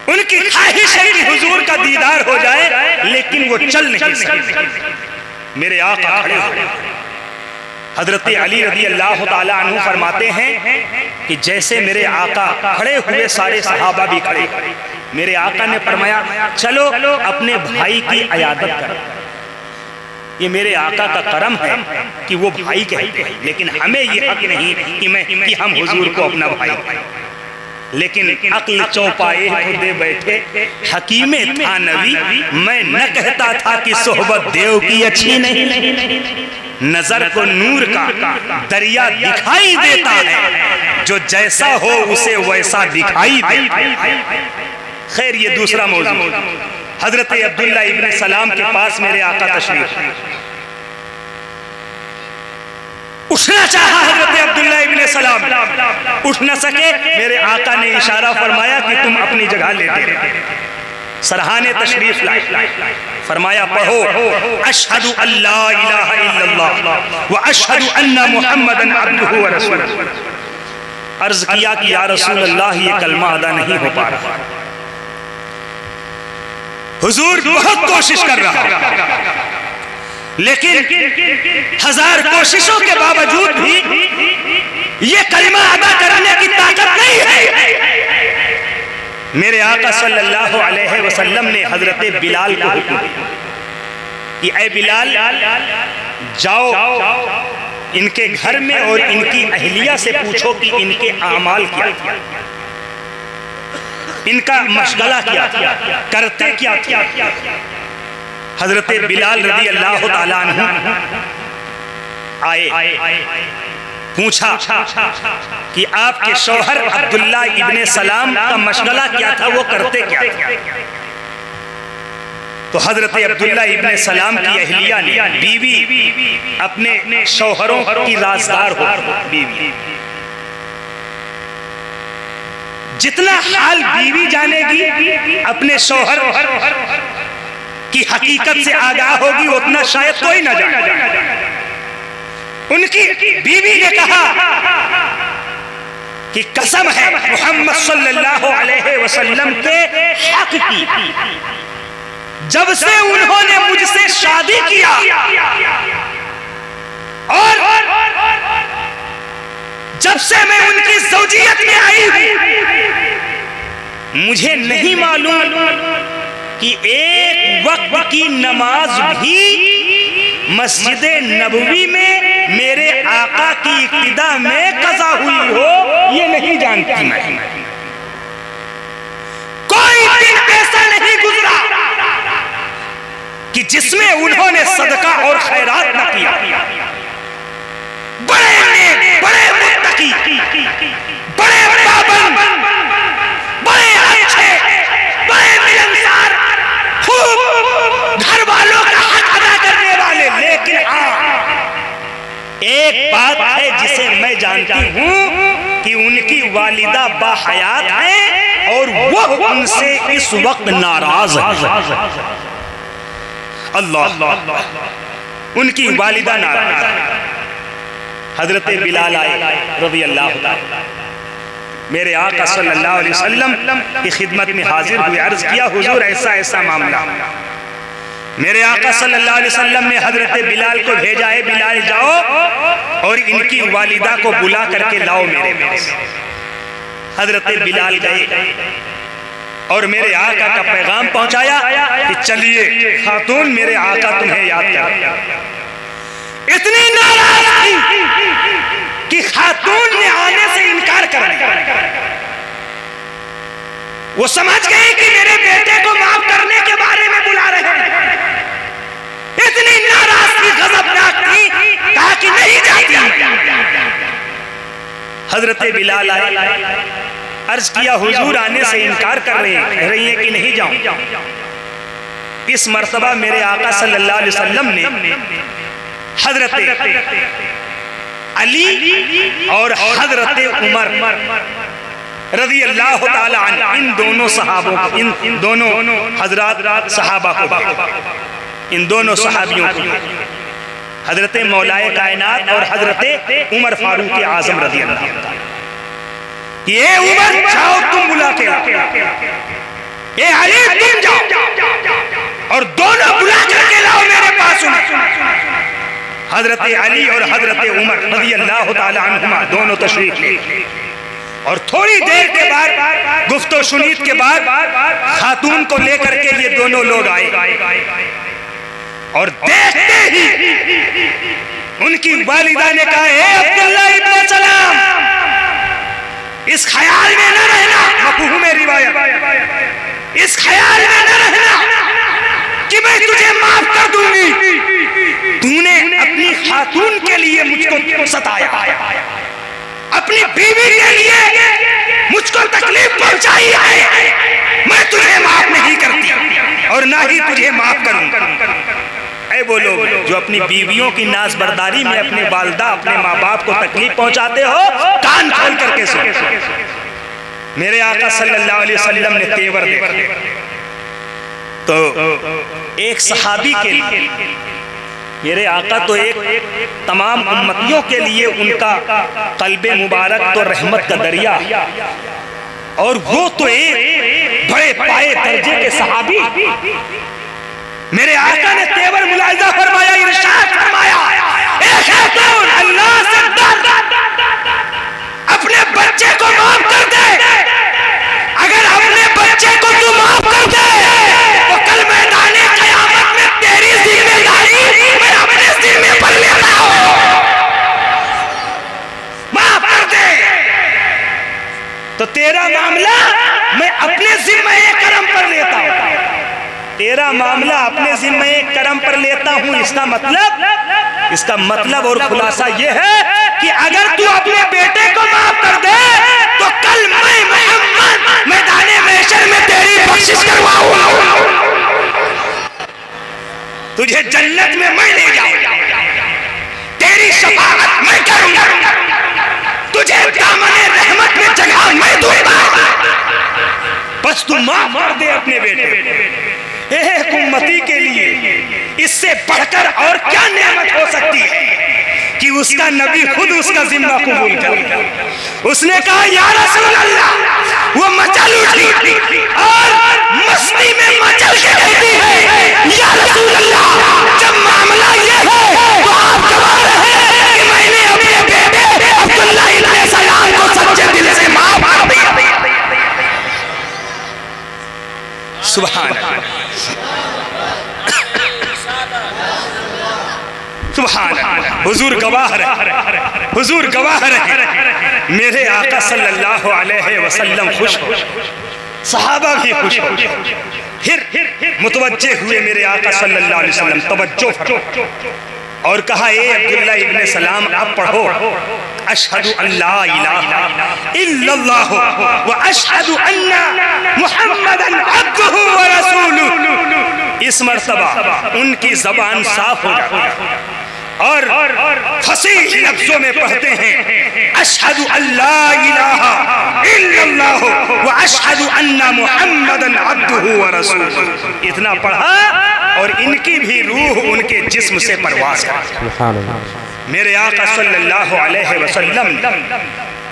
उनकी ख्वाहिश है कि हुजूर का दीदार हो जाए, लेकिन वो चल नहीं सकते। मेरे आका खड़े हो गए। हजरत अली रज़ी अल्लाह ताला अन्हु फरमाते हैं कि जैसे मेरे आका खड़े हुए सारे सहाबा भी खड़े। मेरे आका ने फरमाया चलो अपने भाई की अयादत करो। ये मेरे आका का करम है कि वो भाई कहते हैं, लेकिन हमें ये हक नहीं कि हम हुजूर को अपना भाई कहें। लेकिन अक्ल चौपाए खुदे बैठे हकीमे थानवी, मैं न कहता था कि सोहबत देव की अच्छी नहीं। नजर को नूर का दरिया दिखाई देता है, जो जैसा हो उसे वैसा दिखाई दे। खैर ये दूसरा मौजू। हजरत अब्दुल्ला इब्ने सलाम के पास मेरे आका तशरीफ, उठना चाहा हजरत अब्दुल्ला इब्ने सलाम, उठ न सके। मेरे आका ने इशारा फरमाया कि तुम अपनी जगह लेटे रहो। सरहाने तशरीफ लाए, फरमाया पढ़ो अशहदु अल्ला इलाहा इल्लल्लाह व अशहदु अन्ना मुहम्मदन अब्दुहु व रसूलुहु। अर्ज किया कि या रसूल अल्लाह, ये कलमा अदा नहीं हो पा रहा। हुजूर बहुत कोशिश कर रहा, लेकिन हजार कोशिशों के बावजूद भी ये कलमा अदा करने की ताकत नहीं है। मेरे आका सल्लल्लाहु अलैहि वसल्लम ने हजरत बिलाल को हुक्म दिया कि ऐ बिलाल, जाओ इनके घर में और इनकी अहलिया से पूछो कि इनके आमाल क्या थे, इनका मशगला क्या था, करते क्या थे। हजरत बिलाल रज़ी अल्लाह ताला अन्हु आए, पूछा कि आपके शौहर अब्दुल्ला इब्ने सलाम का मशगला क्या था, वो करते क्या थे। तो हजरत अब्दुल्ला इब्ने सलाम की अहलिया ने, बीवी अपने शौहरों की राजदार हो, बीवी जितना हाल बीवी जानेगी अपने शौहर की हकीकत से आगाह होगी, उतना शायद कोई न जाने। उनकी बीवी ने कहा कि कसम है मोहम्मद सल्लल्लाहु अलैहि वसल्लम के हक की, जब से उन्होंने मुझसे शादी किया और जब से मैं उनकी ज़ौजियत में आई हूं, मुझे नहीं मालूम कि एक वक्त की नमाज भी मस्जिद नबवी में मेरे आका की इक्तिदा में कज़ा हुई हो, ये नहीं जानती मैं। कोई दिन ऐसा नहीं गुजरा कि जिसमें उन्होंने सदका और खैरात न किया। बड़े मुत्तकी, बड़े पाबंद, बड़े अच्छे, बड़े मिलनसार, खूब घर वालों का हक अदा करने वाले। लेकिन एक बात है जिसे मैं जानती हूं कि उनकी वालिदा बाहयात हैं और वो उनसे इस वक्त नाराज है। अल्लाह, उनकी वालिदा नाराज है। हजरत बिलाल आए रज़ी अल्लाह ताला, मेरे आका सल्लल्लाहु अलैहि वसल्लम की खिदमत में हाजिर हुए, अर्ज किया हुजूर ऐसा ऐसा मामला। मेरे आका सल्लल्लाहु अलैहि वसल्लम ने हजरत बिलाल को भेजा है, बिलाल जाओ और इनकी वालिदा को बुला करके लाओ मेरे पास। हजरत बिलाल गए और मेरे आका का पैगाम पहुंचाया कि चलिए खातून, मेरे आका तुम्हें याद कर। इतनी नाराज थी कि खातून ने आने से इनकार कर दिया। वो समझ गए कि मेरे बेटे को माफ करने के बारे में बुला रहे हैं। इतनी नाराज थी, गजबनाक थी, कहा कि नहीं जाती। हजरत बिलाल आए, अर्ज किया हुजूर आने से इनकार कर रहे हैं, कह रही हैं कि नहीं जाऊं। इस मर्तबा मेरे आका सल्लल्लाहु अलैहि वसल्लम ने हजरत अली और हजरत उमर रज़ी अल्लाह ताला अन्हु, इन दोनों सहाबों को, इन दोनों हजरात सहाबा को, इन दोनों सहाबियों को, हजरत मौलाए कायनात और हजरत उमर फारूक आजम रज़ी अल्लाह ताला, ये उमर जाओ तुम बुला के, ये अली तुम जाओ और दोनों बुला करके लाओ मेरे पास। हजरत अली और हजरत उमर रज़ी अल्लाह ताला अन्हुमा दोनों तशरीफ ले, और थोड़ी देर के बाद गुफ्तो शुनीत के बाद खातून को लेकर के ये दोनों लोग आए, और देखते ही उनकी वालिदा ने कहा, ए अब्दुल्ला इब्न सलाम, इस ख्याल में न रहना, मफ़हूम रिवायत, इस ख्याल में न रहना कि मैं तुझे माफ कर दूंगी, तूने अपनी खातून के लिए मुझको सताया, अपनी बीवी के लिए मुझको तकलीफ पहुंचाई है, मैं तुझे माफ नहीं करती और ना ही तुझे माफ करूंगा। ऐ वो लोग जो अपनी बीवियों की नाज़बरदारी में अपने वालिदा, अपने माँ बाप को तकलीफ पहुंचाते हो, कान खोल करके सुनो। मेरे आका सल्लल्लाहु अलैहि वसल्लम ने तेवर देखे तो एक सहाबी के लिए, मेरे आका तो एक तमाम उम्मतियों के लिए उनका कल्बे मुबारक तो रहमत का दरिया, और वो तो एक बड़े पाए दर्जे के सहाबी। मेरे आका ने तेवर मुलाहिजा फरमाया, इरशाद फरमाया, एक खातून अल्लाह से अपने बच्चे को माफ कर दे, अगर अपने बच्चे को तू माफ कर दे तो कल मैदाने क़यामत में तेरी जिम्मेदारी मैं अपने जिम्मे पर लेता हूं, माफ कर दे तो तेरा मामला मैं अपने जिम्मे करम पर लेता हूं, तेरा मामला अपने जिम्मे करम पर लेता हूं। इसका मतलब और खुलासा यह है कि अगर तू अपने बेटे को माफ कर दे तो कल मैं मोहम्मद मैदाने महशर में तेरी बख्शिश करवाऊंगा, तुझे जन्नत में मैं ले जाऊंगा, तेरी शफाअत मैं करूंगा, तुझे दामने रहमत में जगह मैं दूंगा, बस तू माफ कर दे अपने बेटे को। एक उम्मती के लिए इससे बढ़कर और क्या नेमत हो सकती है कि उसका नबी खुद उसका जिम्मा कबूल कर। उसने कहा, या रसूल अल्लाह, वो मचल उठी और मस्ती में मचल के कहती है, या रसूल अल्लाह, जब मामला ये है तो आप गवाह रहे कि मैंने अपने बेटे अब्दुल्ला इब्न सलाम को सच्चे दिल से माफ कर दिया। सुभान अल्लाह, सुभान अल्लाह, हुजूर गवाह रहे, हुजूर गवाह रहे। मेरे आका सल्लल्लाहु अलैहि वसल्लम खुश हो, सहाबा भी खुश हो, फिर मुतवज्जे हुए मेरे आका सल्लल्लाहु अलैहि वसल्लम, तवज्जो फरमाया और कहा, ए अब्दुल्ला इब्न सलाम, अब पढ़ो, अशहदु अल्ला इलाहा इल्लल्लाह व अशहदु अन्ना मुहम्मदन अब्दुहु व रसूलुहु। इस मर्तबा उनकी जबान साफ हो जाती है और फसीह लफ्जों में पढ़ते हैं, अशहदु अल्ला इलाहा इल्लल्लाह व अशहदु अन्ना मुहम्मदन अब्दुहु व रसूलुहु। इतना पढ़ा और इनकी भी रूह उनके जिस्म से परवाज़ कर। मेरे आका सल्लल्लाहु अलैहि वसल्लम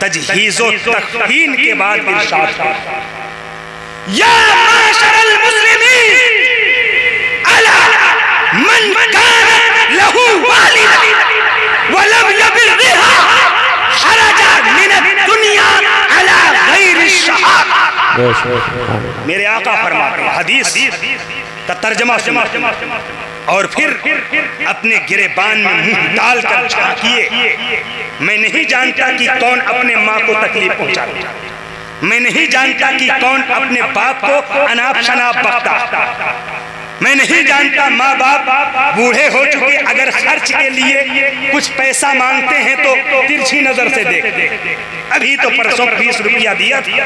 तजहीज़ो तकफीन के बाद इरशाद किया, या माशरल मुस्लिमीन अला मन कान लहू वालिदा व लम यबलगहा हरजा मिन दुनिया अला गैरि शहादा। मेरे आका फरमाते हैं, हदीस का तर्जमा सुनो और फिर अपने गिरेबान में मुंह डालकर झांकिए। मैं नहीं जानता कि कौन अपने माँ को तकलीफ पहुंचाता, मैं नहीं जानता कि कौन अपने बाप को अनाप शनाप बकता, मैं नहीं जानता माँ बाप बूढ़े हो चुके अगर खर्च के लिए कुछ पैसा मांगते हैं तो तिरछी नजर से देखते, अभी तो परसों 20 रुपया दिया था,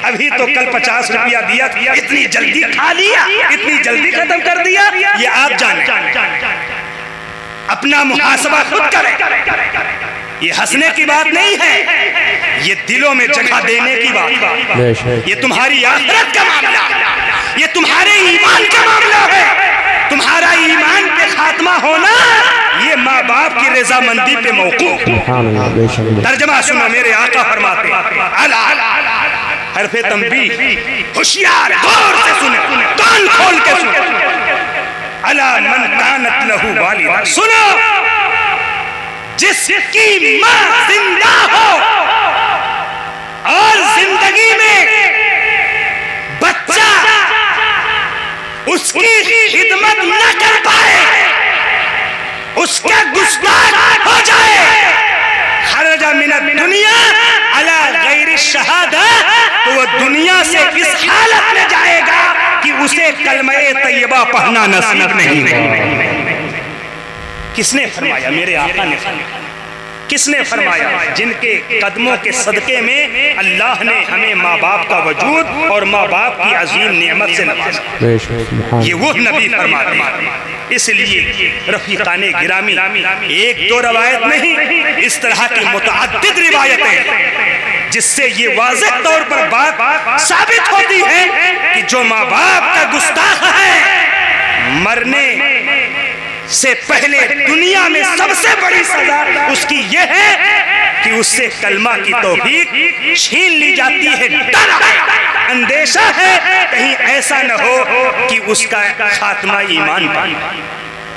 अभी तो कल 50 रुपया दिया था, इतनी जल्दी खा लिया, इतनी जल्दी खत्म कर दिया। ये आप जाने, अपना मुहासबा खुद करें। ये हंसने की बात नहीं है, ये दिलों में जगह देने की बात है। ये तुम्हारी आखिरत का मामला, ये तुम्हारे ईमान का मामला है। तुम्हारा ईमान पे खात्मा होना ये माँ बाप की रजामंदी पे मौकूफ। तर्जमा सुनो, मेरे आका फरमाते अला हरफे तंबीह, होशियार गौर से सुने, कान खोल के सुने। अला मन कानत लहू वालिदा, सुनो जिसकी माँ जिंदा हो और जिंदगी में बच्चा उसकी खिदमत न कर पाए, उसका गुस्ताख हो जाए, खरजा मिनत दुनिया अला गैर शहादा, तो वो दुनिया से इस हालत में जाएगा कि उसे कलमे तैयबा पढ़ना नसीब नहीं। किसने फरमाया? मेरे आका ने फरमाया। किसने फरमाया? जिनके कदमों के सदके में अल्लाह ने हमें माँ बाप का वजूद और माँ बाप की अजीम नेमत से नवाजा। ये वो नबी फरमाते हैं। इसलिए रफीकाने गिरामी, एक दो रवायत नहीं, इस तरह की मुतअद्दिद रिवायतें जिससे ये वाज़ेह तौर पर बात साबित होती है कि जो माँ बाप का गुस्ताख है, मरने से पहले दुनिया में सबसे बड़ी सजा उसकी यह है कि उससे कलमा की तौफीक छीन ली जाती है। डर है, अंदेशा है कहीं ऐसा न हो कि उसका खात्मा ईमान पाए।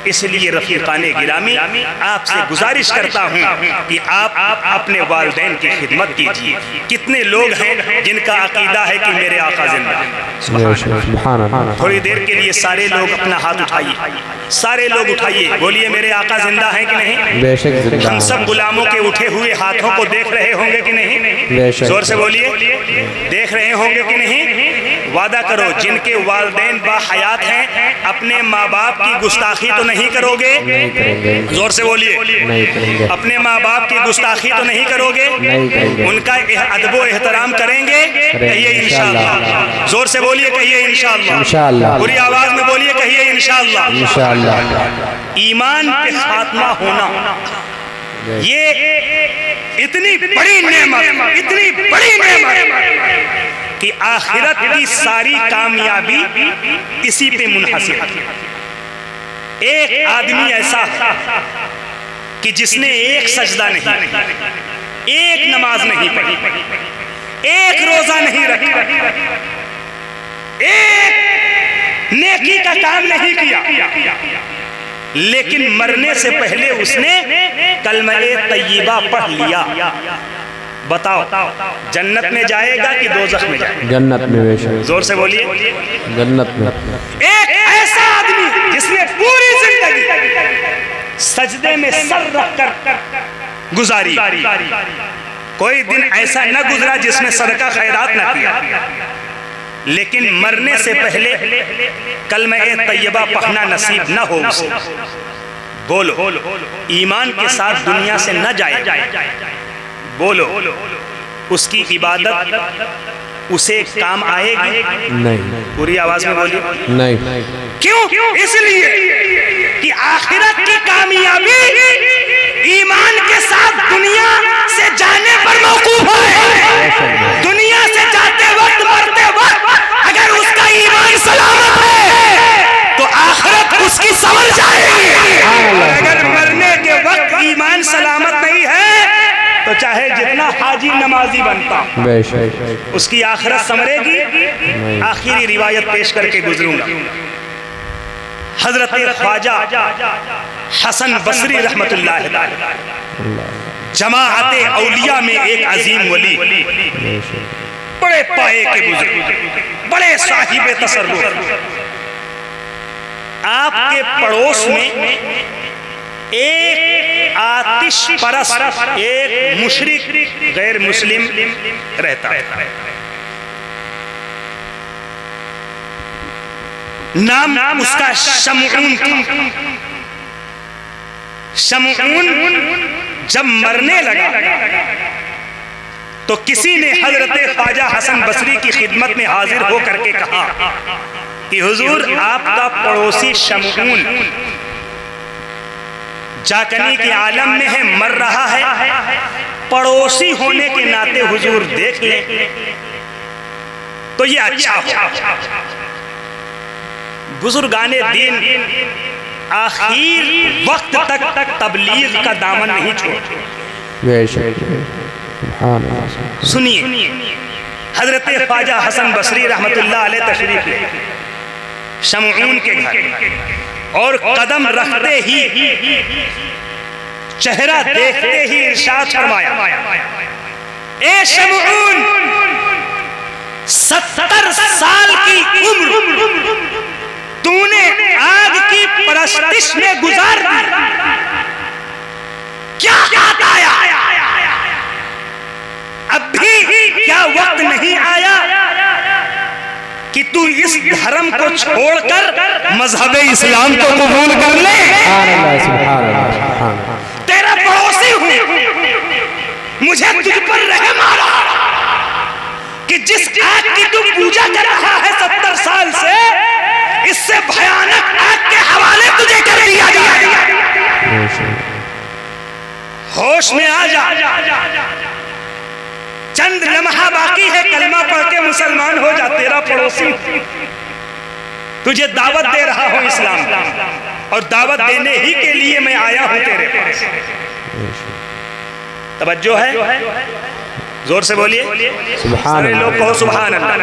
इसलिए रफीकाने गिरामी, आपसे गुजारिश करता हूँ कि आप अपने वालिदैन की खिदमत कीजिए। कितने लोग हैं जिनका अकीदा है कि मेरे आका जिंदा है। थोड़ी देर के लिए सारे लोग अपना हाथ उठाइए, सारे लोग उठाइए, बोलिए मेरे आका जिंदा है कि नहीं? हम सब गुलामों के उठे हुए हाथों को देख रहे होंगे कि नहीं? जोर से बोलिए, देख रहे होंगे कि नहीं? वादा करो जिनके वालिदैन बाहयात हैं अपने माँ बाप की गुस्ताखी तो नहीं करोगे? जोर से बोलिए, अपने माँ बाप की गुस्ताखी तो नहीं करोगे? उनका अदबो एहतराम करेंगे? कहिए इंशाअल्लाह। जोर से बोलिए, कहिए इंशाअल्लाह। पूरी आवाज में बोलिए, कहिए इंशाअल्लाह। ईमान पे खात्मा होना ये इतनी बड़ी नेमत, इतनी बड़ी नेमत कि आखिरत की सारी कामयाबी इसी पे मुनहसर है। एक आदमी ऐसा कि जिसने एक सजदा नहीं, एक नमाज नहीं पढ़ी, एक रोजा नहीं रखा, एक नेकी का काम नहीं किया, लेकिन मरने से पहले उसने कलमा तय्यबा पढ़ लिया। बताओ जन्नत में जाएगा कि दोज़ख में जाएगा? जन्नत में। जोर से बोलिए, जन्नत में। एक ऐसा आदमी जिसने पूरी जिंदगी सजदे में सर रखकर गुजारी, कोई दिन ऐसा न गुजरा जिसमें सदका खैरात न किया, लेकिन मरने से पहले कलमा तय्यबा पढ़ना नसीब न हो उसे। बोलो, ईमान के साथ दुनिया से न जाए, बोलो उसकी इबादत उसे काम आएगी? नहीं। पूरी आवाज में बोलिए, नहीं। क्यों? इसलिए कि आखिरत की कामयाबी ईमान के साथ दुनिया से जाने पर मौकूफ है। दुनिया से जाते वक्त, मरते वक्त अगर उसका ईमान सलामत है तो आखिरत उसकी संवर जाएगी। अगर मरने के वक्त ईमान सलामत नहीं है तो चाहे जितना हाजी नमाजी बनता उसकी आखिरत संवरेगी। आखिरी रिवायत पेश करके गुजरूंगा। हजरत ख्वाजा हसन बसरी रहमतुल्लाह जमाअते औलिया में एक अजीम वली, बड़े पाए के बुजुर्ग, बड़े साहिब तसर्रुफ, आपके पड़ोस में एक आतिश परस, एक मुशरिक गैर मुस्लिम रहता है। नाम उसका शमऊन था। शमऊन जब मरने लगा तो किसी ने हजरत ख्वाजा हसन बसरी की खिदमत में हाजिर होकर के कहा कि हुजूर, आपका पड़ोसी शमऊन जाकनी के आलम में है, मर रहा है, पड़ोसी होने के नाते हुजूर देख ले तो ये अच्छा हो। बुजुर्गाने दीन आखिर वक्त तक तबलीग का दामन नहीं छोड़ते। सुनिए, हजरत ख्वाजा हसन बसरी रहमतुल्लाह अलैह तशरीफ ले शमऊन के घर और कदम रखते ही, चेहरा देखते ही इरशाद फरमाया, ए शमऊन, 70 साल की उम्र तूने आग की परस्तिश में गुजार दी, क्या याद आया? अब भी क्या वक्त नहीं आया कि तू इस धर्म को छोड़कर मजहब इस्लाम को कबूल कर ले? तेरा पड़ोसी हूं, मुझे तुझ पर रहम आ रहा कि जिस आग की तू पूजा कर रहा है 70 साल से, इससे भयानक आग के हवाले तुझे कर दिया जाए। होश में आ जा, चंद लम्हा बाकी है, कलमा पढ़ के मुसलमान हो जा। तेरा पड़ोसी तुझे दावत दे रहा हूं इस्लाम, और दावत देने ही के लिए मैं आया हूं तेरे पास। तवज्जो है, जोर से बोलिए, सारे लोग कहो सुभान अल्लाह।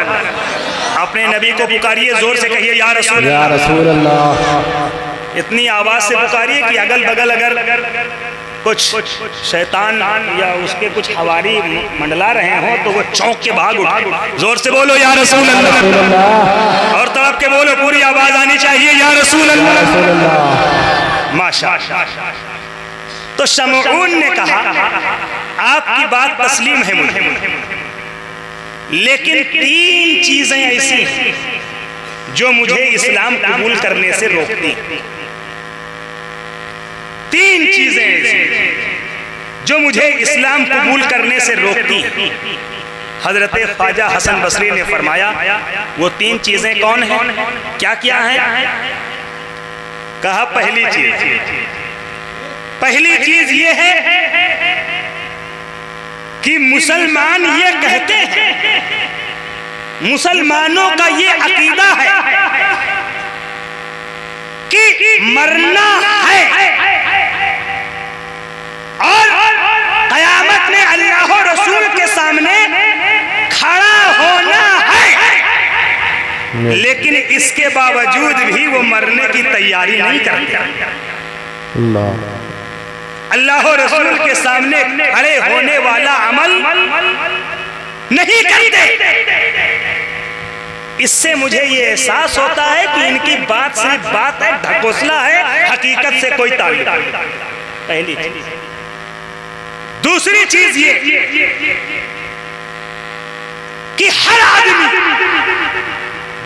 अपने नबी को पुकारिए, जोर से कहिए या रसूल अल्लाह। इतनी आवाज से पुकारिए कि अगल बगल अगर कुछ शैतान या उसके कुछ हवारी मंडला रहे हो तो वो चौंक के भाग उठे। जोर से बोलो या रसूल अल्लाह, और तड़प के बोलो, पूरी आवाज आनी चाहिए, या रसूल अल्लाह। माशाअल्लाह। तो शमऊन ने कहा, आपकी बात तस्लीम है मुझे, लेकिन 3 चीजें ऐसी जो मुझे इस्लाम कबूल करने से रोकती। 3 चीजें जो मुझे इस्लाम कबूल करने से रोकती। हजरत ख्वाजा हसन बसरी ने फरमाया, वो 3 चीजें कौन हैं, क्या क्या हैं? कहा, पहली चीज ये है कि मुसलमान ये कहते हैं, मुसलमानों का ये अकीदा है कि मरना है और कयामत में अल्लाह और रसूल के सामने खड़ा होना है, लेकिन इसके बावजूद भी वो मरने की तैयारी नहीं करते। अल्लाह और रसूल के सामने खड़े होने वाला अमल नहीं करते। इससे मुझे ये एहसास होता है कि इनकी बात सिर्फ बात है, ढकोसला है, हकीकत से कोई ताल्लुक नहीं। पहली चीज। दूसरी चीज ये कि हर आदमी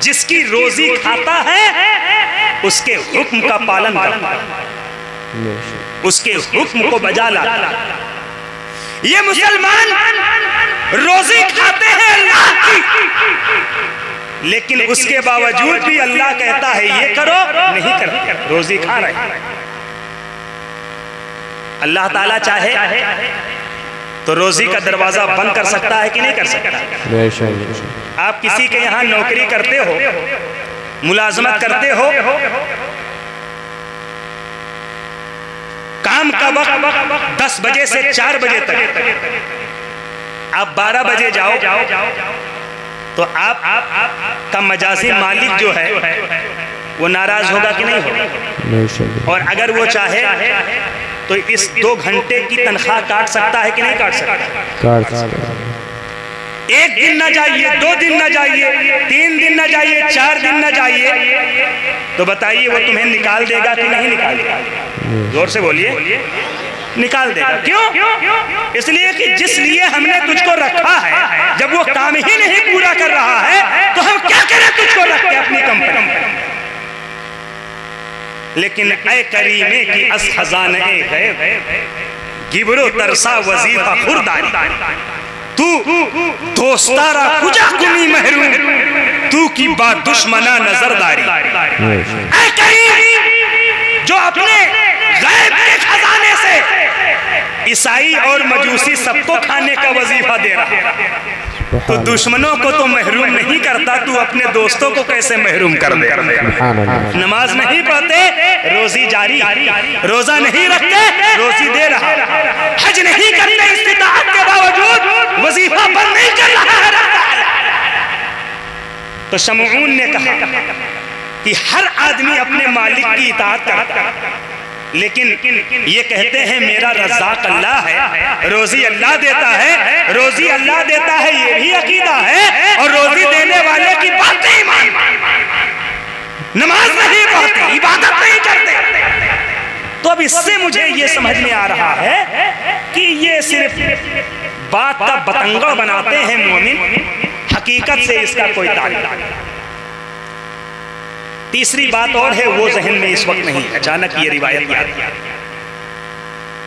जिसकी रोजी खाता है उसके हुक्म का पालन करता है, उसके हुक्म को बजा लाता है। ये मुसलमान रोजी खाते हैं अल्लाह की, लेकिन उसके बावजूद भी अल्लाह कहता है ये करो, नहीं करते, रोजी खा रहे। अल्लाह ताला चाहे तो रोजी का दरवाजा बंद कर सकता है कि नहीं कर सकता? आप किसी के यहाँ नौकरी करते हो, मुलाजमत करते हो, काम का वक्त 10 बजे से 4 बजे तक, आप 12 बजे जाओ तो आप का मजाजी मालिक जो है वो नाराज होगा कि नहीं होगा? और अगर वो चाहे तो इस 2 घंटे की तनख्वाह काट सकता है कि नहीं काट सकता? काट सकता। 1 दिन ना जाइए, 2 दिन ना जाइए, 3 दिन ना जाइए, 4 दिन ना जाइए, तो बताइए वो तुम्हें निकाल देगा कि नहीं निकाल देगा? जोर से बोलिए, निकाल देगा। क्यों? इसलिए कि जिस लिए हमने तुझको रखा है, जब वो काम ही नहीं पूरा कर रहा है तो हम क्या करें तुझको रख के अपनी कंपनी? लेकिन ऐ करीमे की अस खजाने है गिबरो तरसा वजीफा खुरदारी, तू दोस्तारा कुजा कुनी महरूम, तू की बात दुश्मना नजरदारी। ऐ करीम जो अपने गैब के खजाने से ईसाई और मजूसी सबको खाने का वजीफा दे रहा है। तो दुश्मनों को तो महरूम नहीं करता, तू अपने दोस्तों को कैसे महरूम कर दे? नमाज नहीं पढ़ते, रोजी जारी, रोजा नहीं रखते, रोजी दे रहा, हज नहीं करते, इस्तिताअत के बावजूद वजीफा बंद नहीं कर रहा है। तो शमऊन ने कहा कि हर आदमी अपने मालिक की इताअत करता है, लेकिन ये कहते हैं मेरा रज़्ज़ाक़ अल्लाह है, रोजी अल्लाह देता है, रोजी अल्लाह देता है, ये भी अकीदा है, और रोजी देने वाले की बात नहीं मानते, नमाज नहीं पढ़ते, इबादत नहीं करते। तो अब इससे मुझे ये समझ में आ रहा है कि ये सिर्फ बात का बतंगड़ बनाते हैं मोमिन, हकीकत से इसका कोई ताल्लुक नहीं। तीसरी बात और है, वो जहन में इस वक्त नहीं, अचानक ये रिवायत याद आई।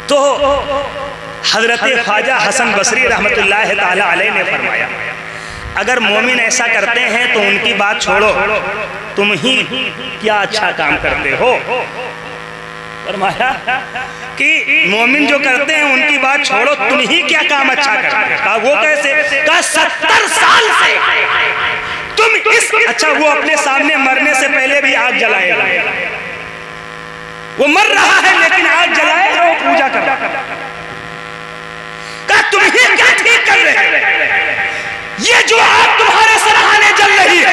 तो हजरत ख्वाजा हसन बसरी रहमतुल्लाह ताला अलैह ने फरमाया, अगर मोमिन ऐसा करते हैं तो उनकी बात छोड़ो, तुम ही क्या अच्छा काम करते हो। फरमाया कि मोमिन जो करते हैं उनकी बात छोड़ो, तुम ही क्या काम अच्छा करते हो। कहा वो कैसे? कहा 70 साल से तुम इस, अच्छा वो अपने सामने मरने से पहले भी आग जलाएगा, वो मर रहा है लेकिन आग जलाएगा, वो पूजा कर रहा। कहा तुम ही क्या ठीक कर रहे हैं, ये जो आग तुम्हारे सराहने जल रही है,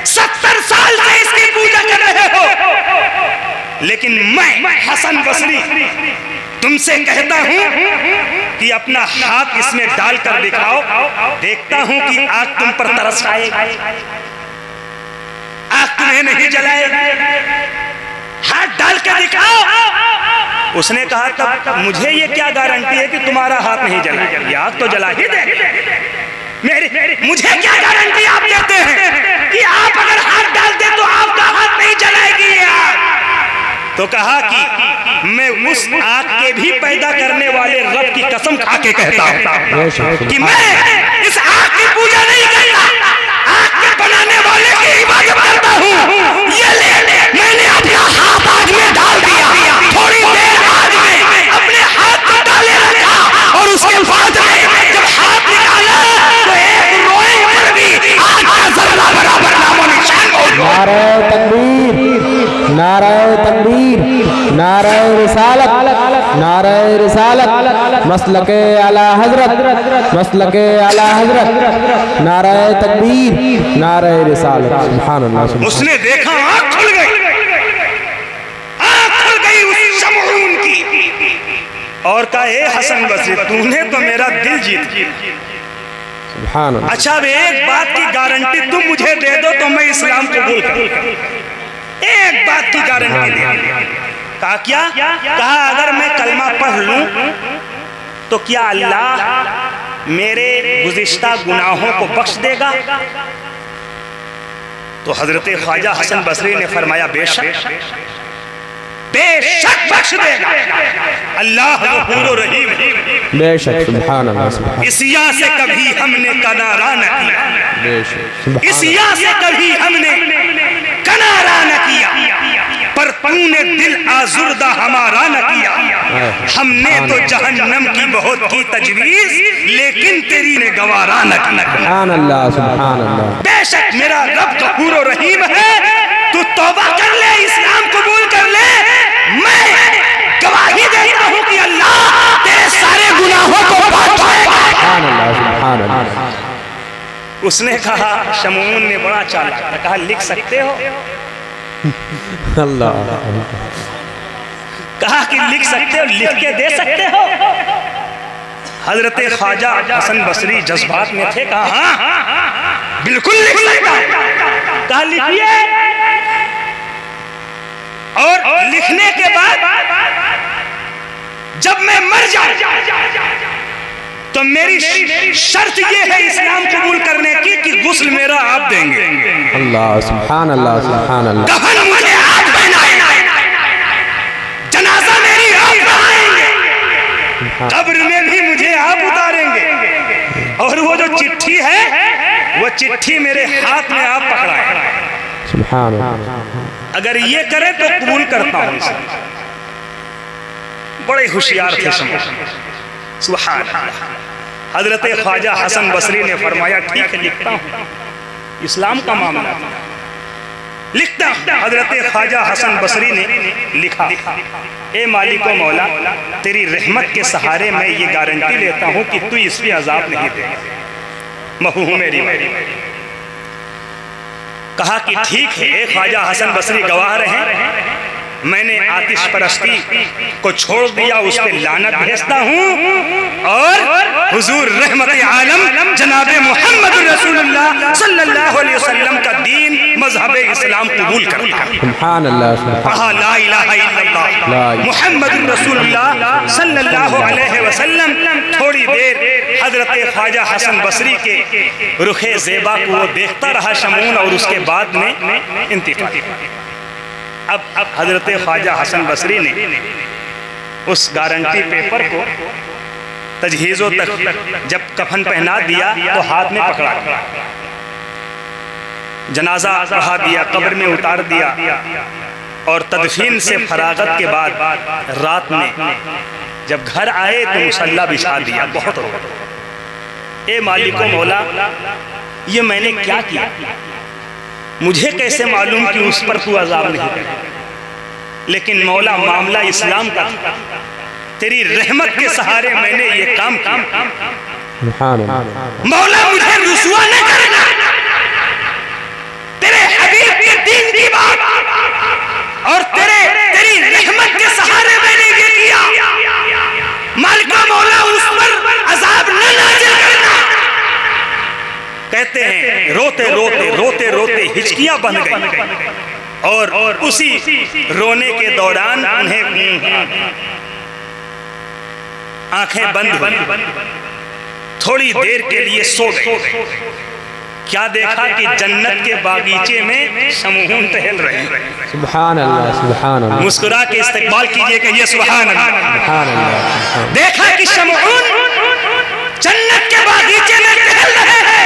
70 साल से इसकी पूजा कर रहे हो, लेकिन मैं हसन बसरी तुमसे कहता हूं कि अपना हाथ इसमें डालकर दिखाओ, देखता हूं कि आग तुम पर तरस खाएगी, आग तुम्हें नहीं जलाएगी, हाथ डाल के दिखाओ। उसने कहा तब मुझे ये क्या गारंटी है कि तुम्हारा हाथ नहीं जलाएगा, ये आग तो जला ही दे। मुझे क्या गारंटी आप देते हैं कि आप अगर हाथ डालते तो आपका हाथ नहीं जलाएगी ये आग? तो कहा कि मैं उस आग के भी पैदा करने वाले रब की कसम खा के कहता हूं कि मैं इस आग की पूजा नहीं करता, आग के बनाने वाले की इबादत करता हूं। ये ले मैंने अपना हाथ आग में डाल दिया, थोड़ी देर आग में अपने हाथ को डाले रखा, और उसके बाद में जब हाथ निकाला तो एक रोए पर भी आग का जर्रा बराबर नामो निशान हो गया। नारे तकबीर, नारे तकबीर, नारे रिसालत, नारे रिसालत, मसलके आला हजरत, मसलके आला हजरत, नारे तकबीर, नारे रिसालत। सुभान अल्लाह। उसने देखा आँख खुल गई उस शमऊन की, और कहा ए हसन बसरी तूने तो मेरा दिल जीत लिया। सुभान अल्लाह। अच्छा अब एक बात की गारंटी तुम मुझे दे दो तो मैं इस्लाम कबूल करूं, एक बात की गारंटी दे। कहा क्या? कहा अगर मैं कलमा पढ़ लूं तो क्या अल्लाह मेरे गुज़िश्ता गुनाहों को बख्श देगा? तो हजरत ख्वाजा हसन बसरी ने फरमाया बेशक बेशक बख्श देगा, अल्लाह गफूर रहीम है। बेशक, सुभान अल्लाह। इस या से कभी हमने कनारा न किया, बेशक, इस या से कभी हमने कनारा न किया, पर तूने दिल आजुर्दा हमारा न किया। हमने तो जहन्नम की बहुत की तजवीज, लेकिन तेरी ने गवारा न किया। सुभान अल्लाह, सुभान अल्लाह। बेशक मेरा रब गफूर रहीम है, तू तौबा कर ले, इस्लाम कबूल कर ले, मैं गवाही देता हूँ कि अल्लाह तेरे सारे गुनाहों को बख्शेगा। सुभान अल्लाह, सुभान अल्लाह। उसने कहा, शमऊन ने बड़ा चालाक था, कहा लिख सकते हो? अल्लाह। कहा कि लिख सकते हो, लिख के दे सकते हो? हजरत ख्वाजा हसन बसरी जज्बात में थे, कहा हाँ बिल्कुल लिख सकता हूं। कहा लिखिए, और लिखने के बाद जब मैं मर जाऊं तो मेरी शर्त ये है इस्लाम कबूल करने की कि गुस्ल मेरा आप देंगे। अल्लाह, सुभान अल्लाह, सुभान अल्लाह। कफन मुझे आप पहनाएंगे, जनाजा मेरी आप पढ़ाएंगे, कब्र में भी मुझे आप उतारेंगे, और वो जो चिट्ठी है वो चिट्ठी मेरे हाथ में आप पकड़ाएं। सुभान अल्लाह। अगर ये करे तो कबूल करता हूं। बड़े होशियार थे शमून। सुभान अल्लाह। हजरत ख्वाजा हसन बसरी ने फरमाया ठीक है लिखता हूँ, इस्लाम का मामला था, लिखता हूँ। हजरत ख्वाजा हसन बसरी ने लिखा, ए मालिको मौला, तेरी रहमत के सहारे मैं ये गारंटी लेता हूँ कि तू इस पे अजाब नहीं देगा। मफहूम मेरी कहा कि ठीक है, ख्वाजा हसन बसरी गवाह रहे, मैंने आतिश परस्ती को छोड़ दिया, उस पे लानत भेजता हूँ और हुजूर रहमत आलम जनाबे मोहम्मद रसूलुल्लाह सल्लल्लाहु अलैहि वसल्लम का दीन मजहब इस्लाम कबूल करता हूँ। सुभान अल्लाह। कहा ला इलाहा इल्लल्लाह मुहम्मद रसूलुल्लाह सल्लल्लाहु अलैहि वसल्लम। थोड़ी देर हजरत ख्वाजा हसन बसरी के रुखे ज़ेबा को वो देखता रहा शमून, और उसके बाद में इंतकाल। अब हजरत ख्वाजा हसन बसरी ने उस गारंटी पेपर को तजहीज़ों तक जब कफन पहना दिया तो हाथ में पकड़ा, जनाजा बढ़ा दिया, कब्र में उतार दिया, और तदफीन से फरागत के बाद रात में जब घर आए तो मुसल्ला बिछा दिया। बहुत रो, ए मालिको मौला, ये मैंने क्या किया, मुझे कैसे मालूम कि उस पर तू अज़ाब नहीं करे, लेकिन मौला मामला इस्लाम का था, तेरी रहमत के सहारे मैंने ये काम किया। मौला मुझे रुसवा न करना, तेरे हबीब के दीन की बात और तेरी रहमत के सहारे मैंने ये किया। मालिका मौला उस पर अज़ाब न नाज़िल करना। कहते हैं रोते रोते रोते रोते हिचकियां बन गई, और उसी रोने के दौरान उन्हें आंखें बंद हुई, थोड़ी देर के लिए सो गए। क्या देखा कि जन्नत के बागीचे में शमून टहल रहे हैं। सुभान अल्लाह, सुभान अल्लाह। मुस्कुरा के इस्तकबाल कीजिए, कहिए सुभान अल्लाह। सुभान अल्लाह। देखा कि शमून जन्नत के बागीचे में टहल रहे हैं।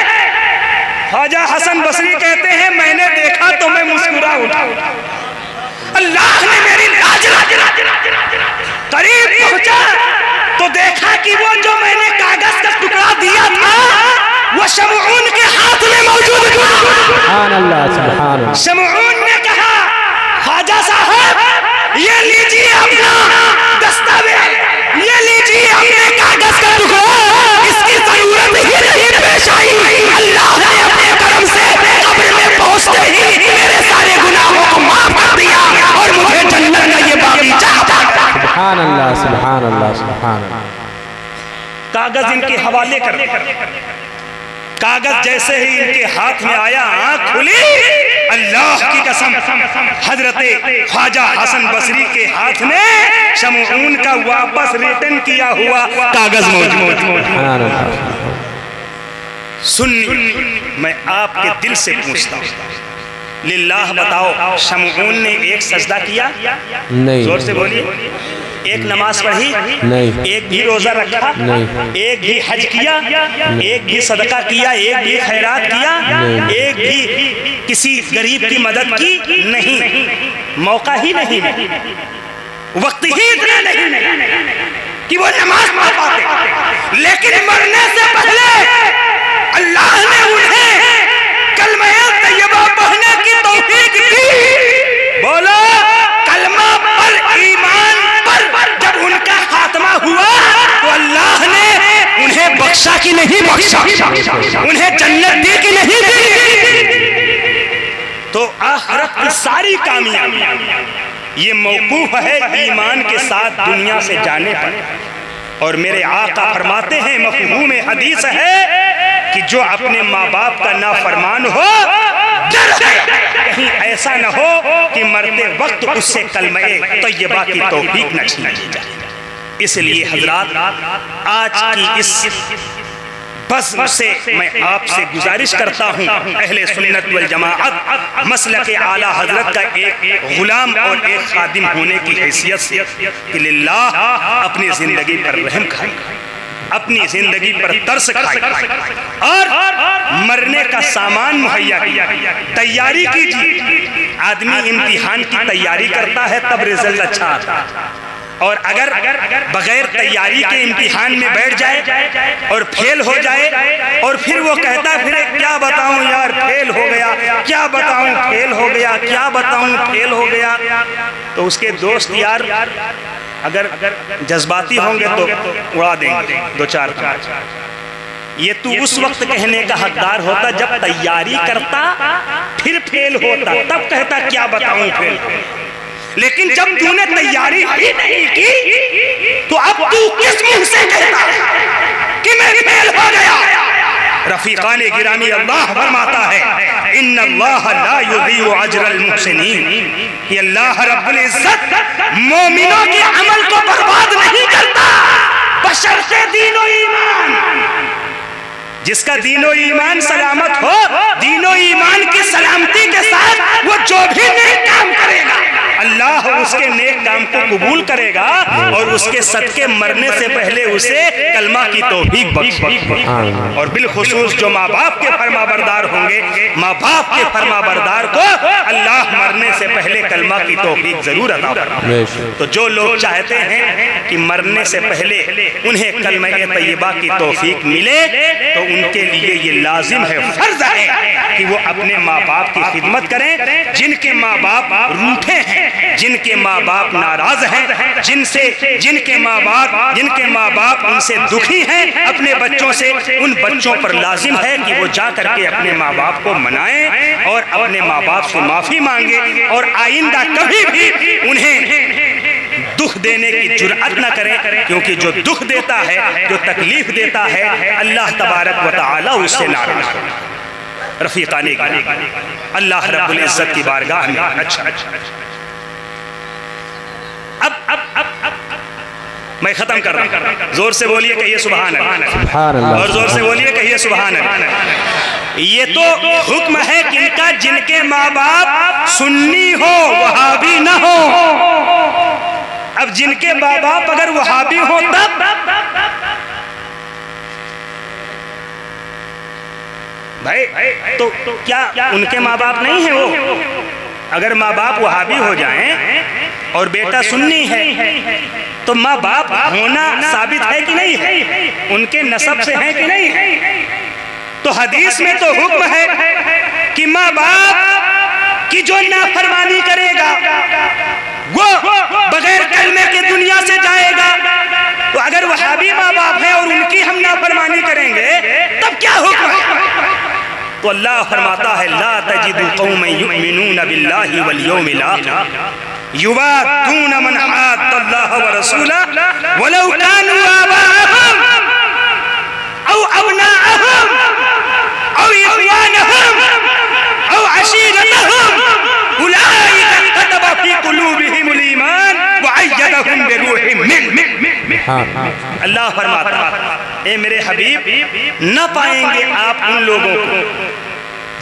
ख्वाजा हसन बसरी कहते हैं मैंने देखा तो मैं मुस्कुरा उठा, अल्लाह ने मेरी लाज करीब पहुंचा तो देखा कि वो जो मैंने कागज का टुकड़ा दिया था वो शमून के हाथ में मौजूद था। सुभान अल्लाह, सुभान अल्लाह। शमून ने कहा ख्वाजा साहब ये लीजिए अपना दस्तावेज, ये लीजिए अपने कागज का टुकड़ा, इसकी जरूरत ही नहीं पेश आई। अल्लाह ने अपने करम से कब्र में पहुंचते ही मेरे सारे गुनाहों को माफ कर दिया और मुझे जन्नत का ये बागीचा अता कर दिया। सुभान अल्लाह, सुभान अल्लाह, सुभान अल्लाह। कागज इनके हवाले कर, कागज जैसे ही इनके हाथ में आया आंख खुली, अल्लाह की कसम हजरत ख्वाजा हसन बसरी के हाथ में शमून का वापस रिटर्न किया हुआ कागज मौजूद। सुन्नी मैं आपके दिल से पूछता हूँ, लिल्लाह बताओ शमून ने एक सजदा किया? नहीं। जोर से बोलिए। एक नमाज पढ़ी? नहीं। एक भी रोजा रखा? नहीं। एक भी हज किया? एक भी सदका किया? एक भी खैरात किया? एक भी किसी गरीब की मदद की? नहीं। मौका ही नहीं, वक्त ही इतना नहीं कि वो नमाज पढ़ पाते, लेकिन मरने से पहले अल्लाह ने उन्हें कलमा तैयबा पढ़ने की तौफीक दी। बोलो कलमा पर, ईमान पर जब उनका खात्मा हुआ तो अल्लाह ने उन्हें बख्शा कि नहीं बख्शा, उन्हें जन्नत दी कि नहीं दी। तो आखिरत की सारी कामयाबी ये मौकूफ है ईमान के साथ दुनिया से जाने पर। और मेरे आका फरमाते हैं, मफ़हूम हदीस है कि जो अपने माँ बाप का नाफरमान हो, कहीं ऐसा न हो कि मरते वक्त उससे कलमे तैयबा की तौफीक न छीनी जाए। इसलिए हजरात आज की इस बज़्म से मैं आपसे गुजारिश करता हूँ, अहले सुन्नत वल जमाअत मसलक आला हजरत का एक गुलाम और एक खादिम होने की हैसियत से कि लिल्लाह अपनी जिंदगी पर रहम खाए, अपनी जिंदगी पर तरस खाए और मरने का सामान मुहैया किया, तैयारी कीजिए। आदमी इम्तिहान की तैयारी करता है तब रिजल्ट अच्छा आता है, और अगर बगैर तैयारी के इम्तिहान में बैठ जाए और फेल हो जाए और फिर वो कहता फिर क्या बताऊं यार फेल हो गया, क्या बताऊं फेल हो गया, क्या बताऊं फेल हो गया, तो उसके दोस्त यार अगर जज्बाती होंगे तो उड़ा देंगे दो चार का। ये तू उस वक्त कहने का हकदार होता जब तैयारी करता फिर फेल होता, तब कहता क्या बताऊं फेल। लेकिन जब तूने तैयारी ही नहीं की तो अब तू किस मुंह से कहता कि मैं फेल हो गया। रफीकान गिरामी अल्लाह फरमाता है इन्नल्लाह ला युज़ीउ अजरल मुहसिनीन, कि अल्लाह रब्बुल इज्जत मोमिनों के अमल को बर्बाद नहीं करता बशर्ते दीन और ईमान। जिसका दीनो ईमान सलामत हो, दीनो ईमान की सलामती के साथ वो जो भी नेक काम करेगा अल्लाह उसके नेक काम को कबूल करेगा और उसके सदके मरने से पहले उसे कलमा की तौफीक बख्शेगा। और बिलखुसूस जो माँ बाप के फरमाबरदार होंगे, माँ बाप के फरमाबरदार को अल्लाह मरने से पहले कलमा की तौफीक जरूर अता फरमाएगा। तो जो लोग चाहते हैं कि मरने से पहले उन्हें कलमा तैयबा की तौफीक मिले तो उनके लिए ये लाजिम है, फर्ज है कि वो अपने माँ बाप की खिदमत करें। जिनके माँ बाप रूठे हैं, जिनके माँ बाप नाराज हैं, जिनके माँ बाप उनसे दुखी हैं अपने बच्चों से, उन बच्चों पर लाजिम है कि वो जा करके अपने माँ बाप को मनाएं और अपने माँ बाप से माफी मांगे और आइंदा कभी भी उन्हें दुख देने की जुर्अत न करें, क्योंकि जो दुख देता है, जो तकलीफ देता है, अल्लाह तबारक व तआला उससे नाराज है। रफीकाने अल्लाह रब्बुल इज्जत की बारगाह में अच्छा अब मैं खत्म कर रहा हूं। जोर से बोलिए कहिए सुभान अल्लाह, और जोर से बोलिए कहिए सुभान अल्लाह। ये तो हुक्म है किनका, जिनके माँ बाप सुन्नी हो वहाबी न हो। अब जिनके माँ बाप अगर वहाबी हो तब भाई तो क्या उनके माँ बाप नहीं है वो? अगर माँ बाप वहाबी हो जाएं और बेटा सुन्नी है तो माँ बाप होना साबित है कि नहीं है? उनके नसब से है कि नहीं है? तो हदीस में तो हुक्म है कि माँ बाप की जो नाफरमानी करेगा वो बगैर कलमे के दुनिया से जाएगा। तो अगर वहाबी माँ बाप है और उनकी हम नाफरमानी करेंगे तब क्या हुक्म है? तो अल्लाह फरमाता है ला तजिदु कौमन युमिनून बिल्लाहि वल यौमिल आखिर युवादून मन हाद्दल्लाह व रसूलहु वलौ कानू आबाअहुम औ अबनाअहुम औ इख्वानहुम औ अशीरतहुम उलाइका कतब फी कुलूबिहिमुल ईमान व अय्यदहुम बिरूहिम मिन। अल्लाह फरमाता ए मेरे हबीब, न पाएंगे आप उन लोगों को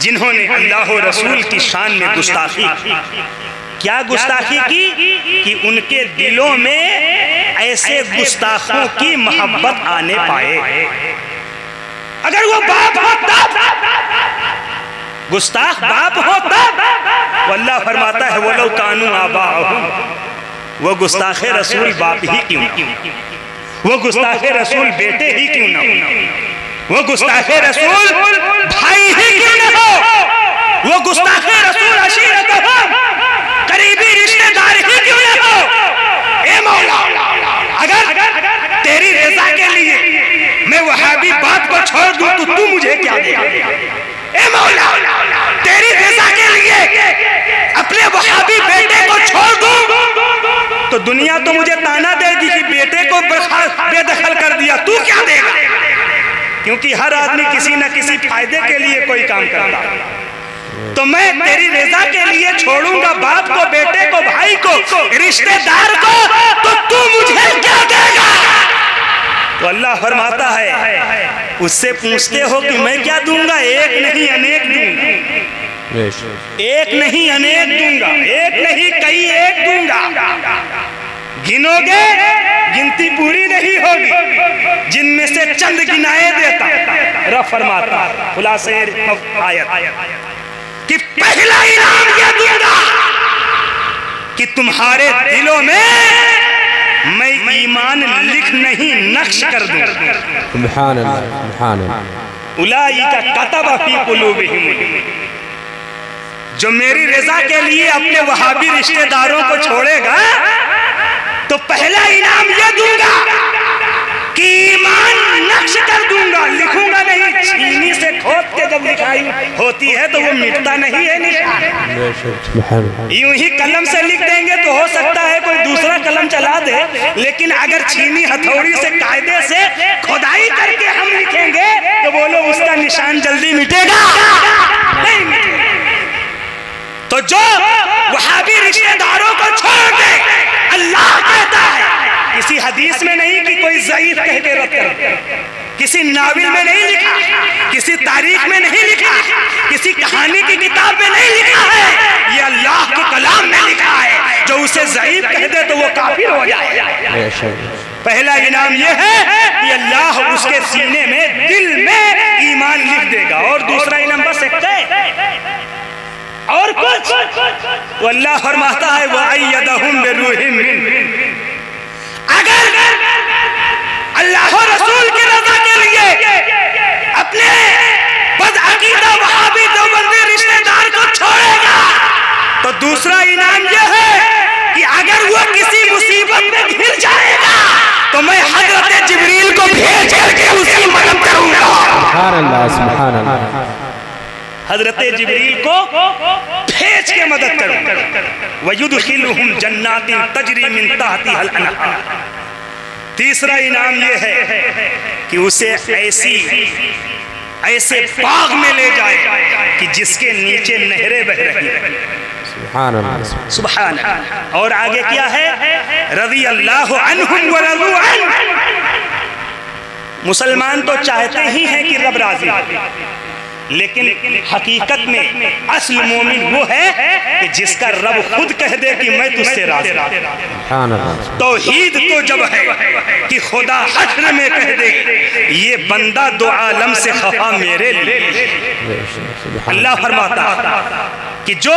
जिन्होंने अल्लाह और रसूल की शान में गुस्ताखी की। क्या गुस्ताखी की? कि उनके दिलों में ऐसे गुस्ताखों की मोहब्बत आने पाए। अगर वो बाप हो तब, गुस्ताख बाप हो तब, अल्लाह फरमाता है वो लोग कानू आबाअहुम, वो गुस्ताखे रसूल बाप ही क्यों ना, वो गुस्ताखे रसूल बेटे ही क्यों ना हो, वो गुस्ताखे रसूल भाई ही क्यों ना हो, वो गुस्ताखे रसूल अशीरतहुम करीबी रिश्तेदार ही क्यों ना हो। ए मौला, अगर तेरी रजा के लिए मैं वहाबी बात को छोड़ दूं तो तू मुझे क्या देगा? ए मौला, तेरी रजा के लिए अपने वहाबी बेटे को छोड़ दूं तो दुनिया तो मुझे ताना देगी कि बेटे को बेदखल कर दिया, तू क्या देगा? क्योंकि हर आदमी किसी न किसी फायदे के लिए कोई काम करता है। तो मैं तेरी रजा के लिए छोड़ूंगा बाप को, बेटे को, भाई को, रिश्तेदार को, तो तू मुझे क्या देगा? तो अल्लाह फरमाता है उससे पूछते हो कि मैं क्या दूंगा? एक नहीं अनेक दूंगा, एक नहीं अनेक दूंगा, एक नहीं कई एक दूंगा। गिनोगे गिनती पूरी नहीं होगी, जिनमें से चंद गिनाए देता। रब फरमाता खुलासे आयत कि पहला इनाम यह दूंगा कि तुम्हारे दिलों में मैं ईमान लिख नहीं नक्श कर दूं। सुभान अल्लाह, सुभान अल्लाह। उलाइका कतबा फी कुलूबिहिम, जो मेरी रजा के लिए अपने वहाबी रिश्तेदारों को छोड़ेगा तो पहला इनाम ये दूंगा कि ईमान नक्श कर दूंगा, लिखूंगा नहीं। छीनी से खोद के जब लिखाई होती है तो वो मिटता नहीं है निशान। यूं ही कलम से लिख देंगे तो हो सकता है कोई दूसरा कलम चला दे, लेकिन अगर छीनी हथौड़ी से कायदे से खुदाई करके हम लिखेंगे तो बोलो उसका निशान जल्दी मिटेगा नहीं मिटेगा। तो जो वहाबी रिश्तेदारों को छोड़ दे, अल्लाह कहता है, किसी हदीस में नहीं कि कोई ज़ईफ कह के रद्द कर, किसी नाविल में नहीं लिखा, किसी तारीख में नहीं लिखा, किसी कहानी की किताब में नहीं लिखा है, ये अल्लाह के कलाम में लिखा है। जो उसे ज़ईफ कह दे तो वो काफिर हो जाए। पहला इनाम ये है कि अल्लाह उसके सीने में, दिल में ईमान लिख देगा। और दूसरा इनाम बस एक और कुछ तो अल्लाह फरमाता है वअय्यदहुम बिरूहिम मिन। अगर अल्लाह और रसूल की रज़ा के लिए अपने बदअकीदा वहाबी देवबंदी रिश्तेदार को छोड़ेगा तो दूसरा इनाम यह है कि अगर वो किसी मुसीबत में घिर जाएगा तो मैं हज़रत जिब्रील को भेज करके उसकी मदद करूंगा। सुभान अल्लाह, सुभान अल्लाह। हजरत जिब्रील को भेज के मदद करूं। वयुदखिलुहुम जन्नातिन तजरी मिन तहतिहल अनहार। तीसरा इनाम यह है कि उसे ऐसे बाग में ले जाए कि जिसके नीचे नहरें बह रही हैं। सुभान अल्लाह, सुभान अल्लाह। और आगे क्या है? रज़ी अल्लाहु अन्हुम व रज़ू अन्हु। मुसलमान तो चाहते ही हैं कि रब राजी, लेकिन हकीकत में असल मोमिन वो है कि जिसका रब खुद कह दे कि मैं तुझसे राजी। तौहीद तो जब है कि खुदा हश्र में कह दे ये बंदा दो आलम से खफा मेरे लिए। अल्लाह फरमाता कि जो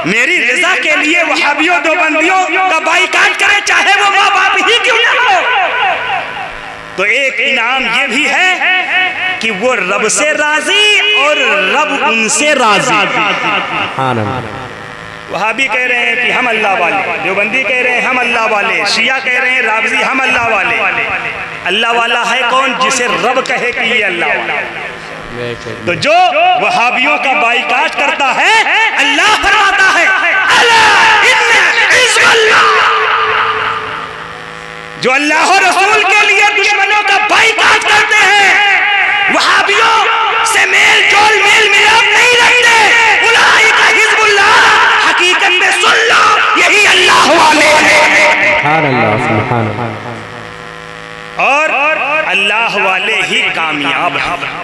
मेरी रजा के लिए वहाबियों देवबंदियों का बाइकाट करे, चाहे वो माँ बाप ही क्यों ना हो। तो एक इनाम ये भी है कि वो रब से राजी और रब उनसे राजी। वहाबी कह रहे हैं कि हम अल्लाह वाले, देवबंदी कह रहे हैं हम अल्लाह वाले, शिया कह रहे हैं राबजी हम अल्लाह वाले। अल्लाह वाला है कौन? जिसे रब कहे कि ये अल्लाह वाला। तो जो वहाबियों का बाइकाट करता है, अल्लाह फरमाता है अला इन्ना हिज़्बल्लाह। जो अल्लाह और रसूल के लिए दुश्मनों का बाइकाट करते हैं, वहाबियों से मेल जोल मेल मिलाप नहीं रखते, उलाइका हिज़्बुल्लाह। हकीकत में सुन लो, यही अल्लाह वाले हैं। सुभान अल्लाह, सुभान अल्लाह। और अल्लाह वाले ही कामयाब हैं।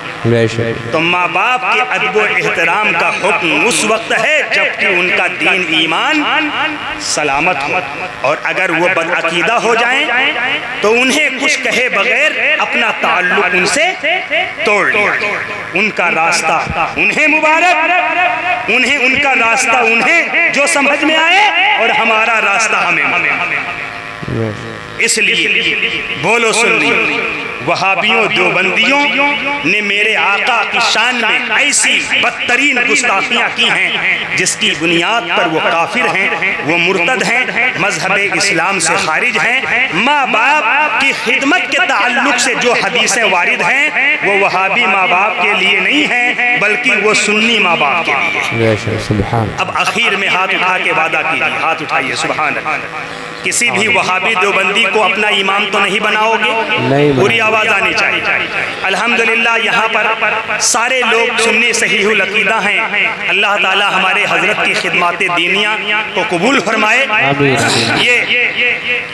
तो माँ बाप के अदब व एहतराम का हुक्म उस वक्त है जबकि उनका दीन ईमान सलामत हो, और अगर वो बदअकीदा हो जाएं तो उन्हें कुछ कहे बगैर अपना ताल्लुक उनसे तोड़ लिया। उनका रास्ता उन्हें मुबारक, उन्हें उनका रास्ता उन्हें जो समझ में आए, और हमारा रास्ता हमें। इसलिए बोलो सुन्नी वहाबियों देवबंदियों ने मेरे आका की शान में ऐसी बदतरीन गुस्ताखियाँ की हैं जिसकी बुनियाद पर वो काफिर हैं, वो मुर्तद हैं, मजहब इस्लाम से खारिज हैं। माँ बाप की खिदमत के ताल्लुक से जो हदीसें वारिद हैं वो वहाबी माँ बाप के लिए नहीं हैं, बल्कि वो सुन्नी माँ बाप के लिए। अब आखिर में हाथ उठा के वादा कीजिए, हाथ उठाइए। सुभान अल्लाह। किसी भी वहाबी देवबंदी को अपना इमाम तो नहीं बनाओगे? पूरी आवाज आनी चाहिए। अल्हम्दुलिल्लाह यहाँ पर सारे लोग सुन्नी सहीहुल अकीदा हैं। अल्लाह ताला हमारे हजरत की खिदमत दीनिया को कबूल फरमाए। ये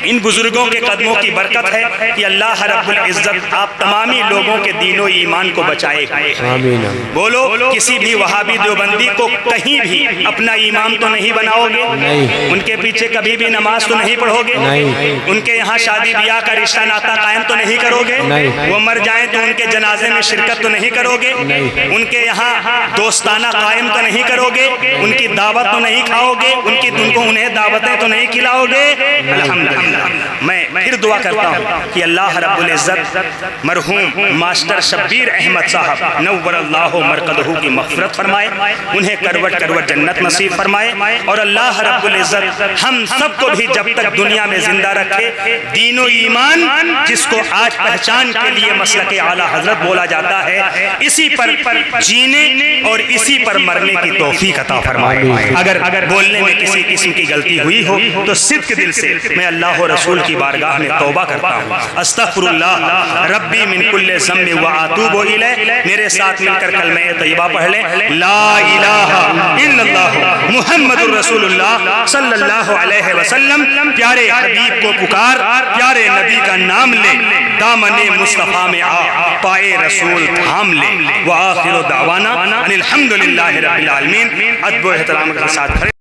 इन बुजुर्गों के कदमों की बरकत है कि अल्लाह रब्बुल इज्जत आप तमामी लोगों के दीनो ईमान को बचाए हुए। बोलो किसी भी वहाबी देवबंदी को कहीं भी अपना इमाम तो नहीं बनाओगे? उनके पीछे कभी भी नमाज तो नहीं पढ़ोगे? उनके यहाँ शादी ब्याह का रिश्ता नाता कायम तो नहीं करोगे? वो मर जाएं तो उनके जनाजे में शिरकत तो नहीं करोगे? उनके यहाँ दोस्ताना कायम तो नहीं करोगे? उनकी दावत तो नहीं खाओगे? उनको उन्हें दावतें तो नहीं खिलाओगे? अल्हम्दुलिल्लाह। मैं फिर दुआ करता हूँ कि अल्लाह रब्बुल इज़्ज़त मरहूम मास्टर शब्बीर अहमद साहब नव्वरल्लाहु मरकदहू की मग़फ़िरत फरमाए, उन्हें करवट करवट जन्नत नसीब फरमाए, और अल्लाह रब्बुल इज़्ज़त हम सबको भी जब तक दुनिया में जिंदा रखे दीन और ईमान जिसको आज पहचान के लिए मसलक आला हजरत बोला जाता है, इसी पर जीने और इसी पर मरने की तौफीक अता फरमाए। अगर बोलने में किसी किस्म की गलती हुई हो तो सिद्क़ दिल से मैं अल्लाह और रसूल की बारगाह में तौबा करता हूँ। अस्तग़फिरुल्लाह रब्बी मिन कुल्लि ज़म्बि व अतूबु इलैह। मेरे साथ मिलकर कलमा तय्यबा पढ़ लें, ला इलाहा इल्लल्लाह मुहम्मदुर रसूलुल्लाह सल्लल्लाहु अलैहि वसल्लम। प्यारे हबीब को पुकार, प्यारे नबी का नाम ले, दामने मुस्तफ़ा में आ, पाए रसूल थाम ले। व आखिरु दावाना अनिल हम्दुलिल्लाहि रब्बिल आलमीन। अदब व एहतराम के साथ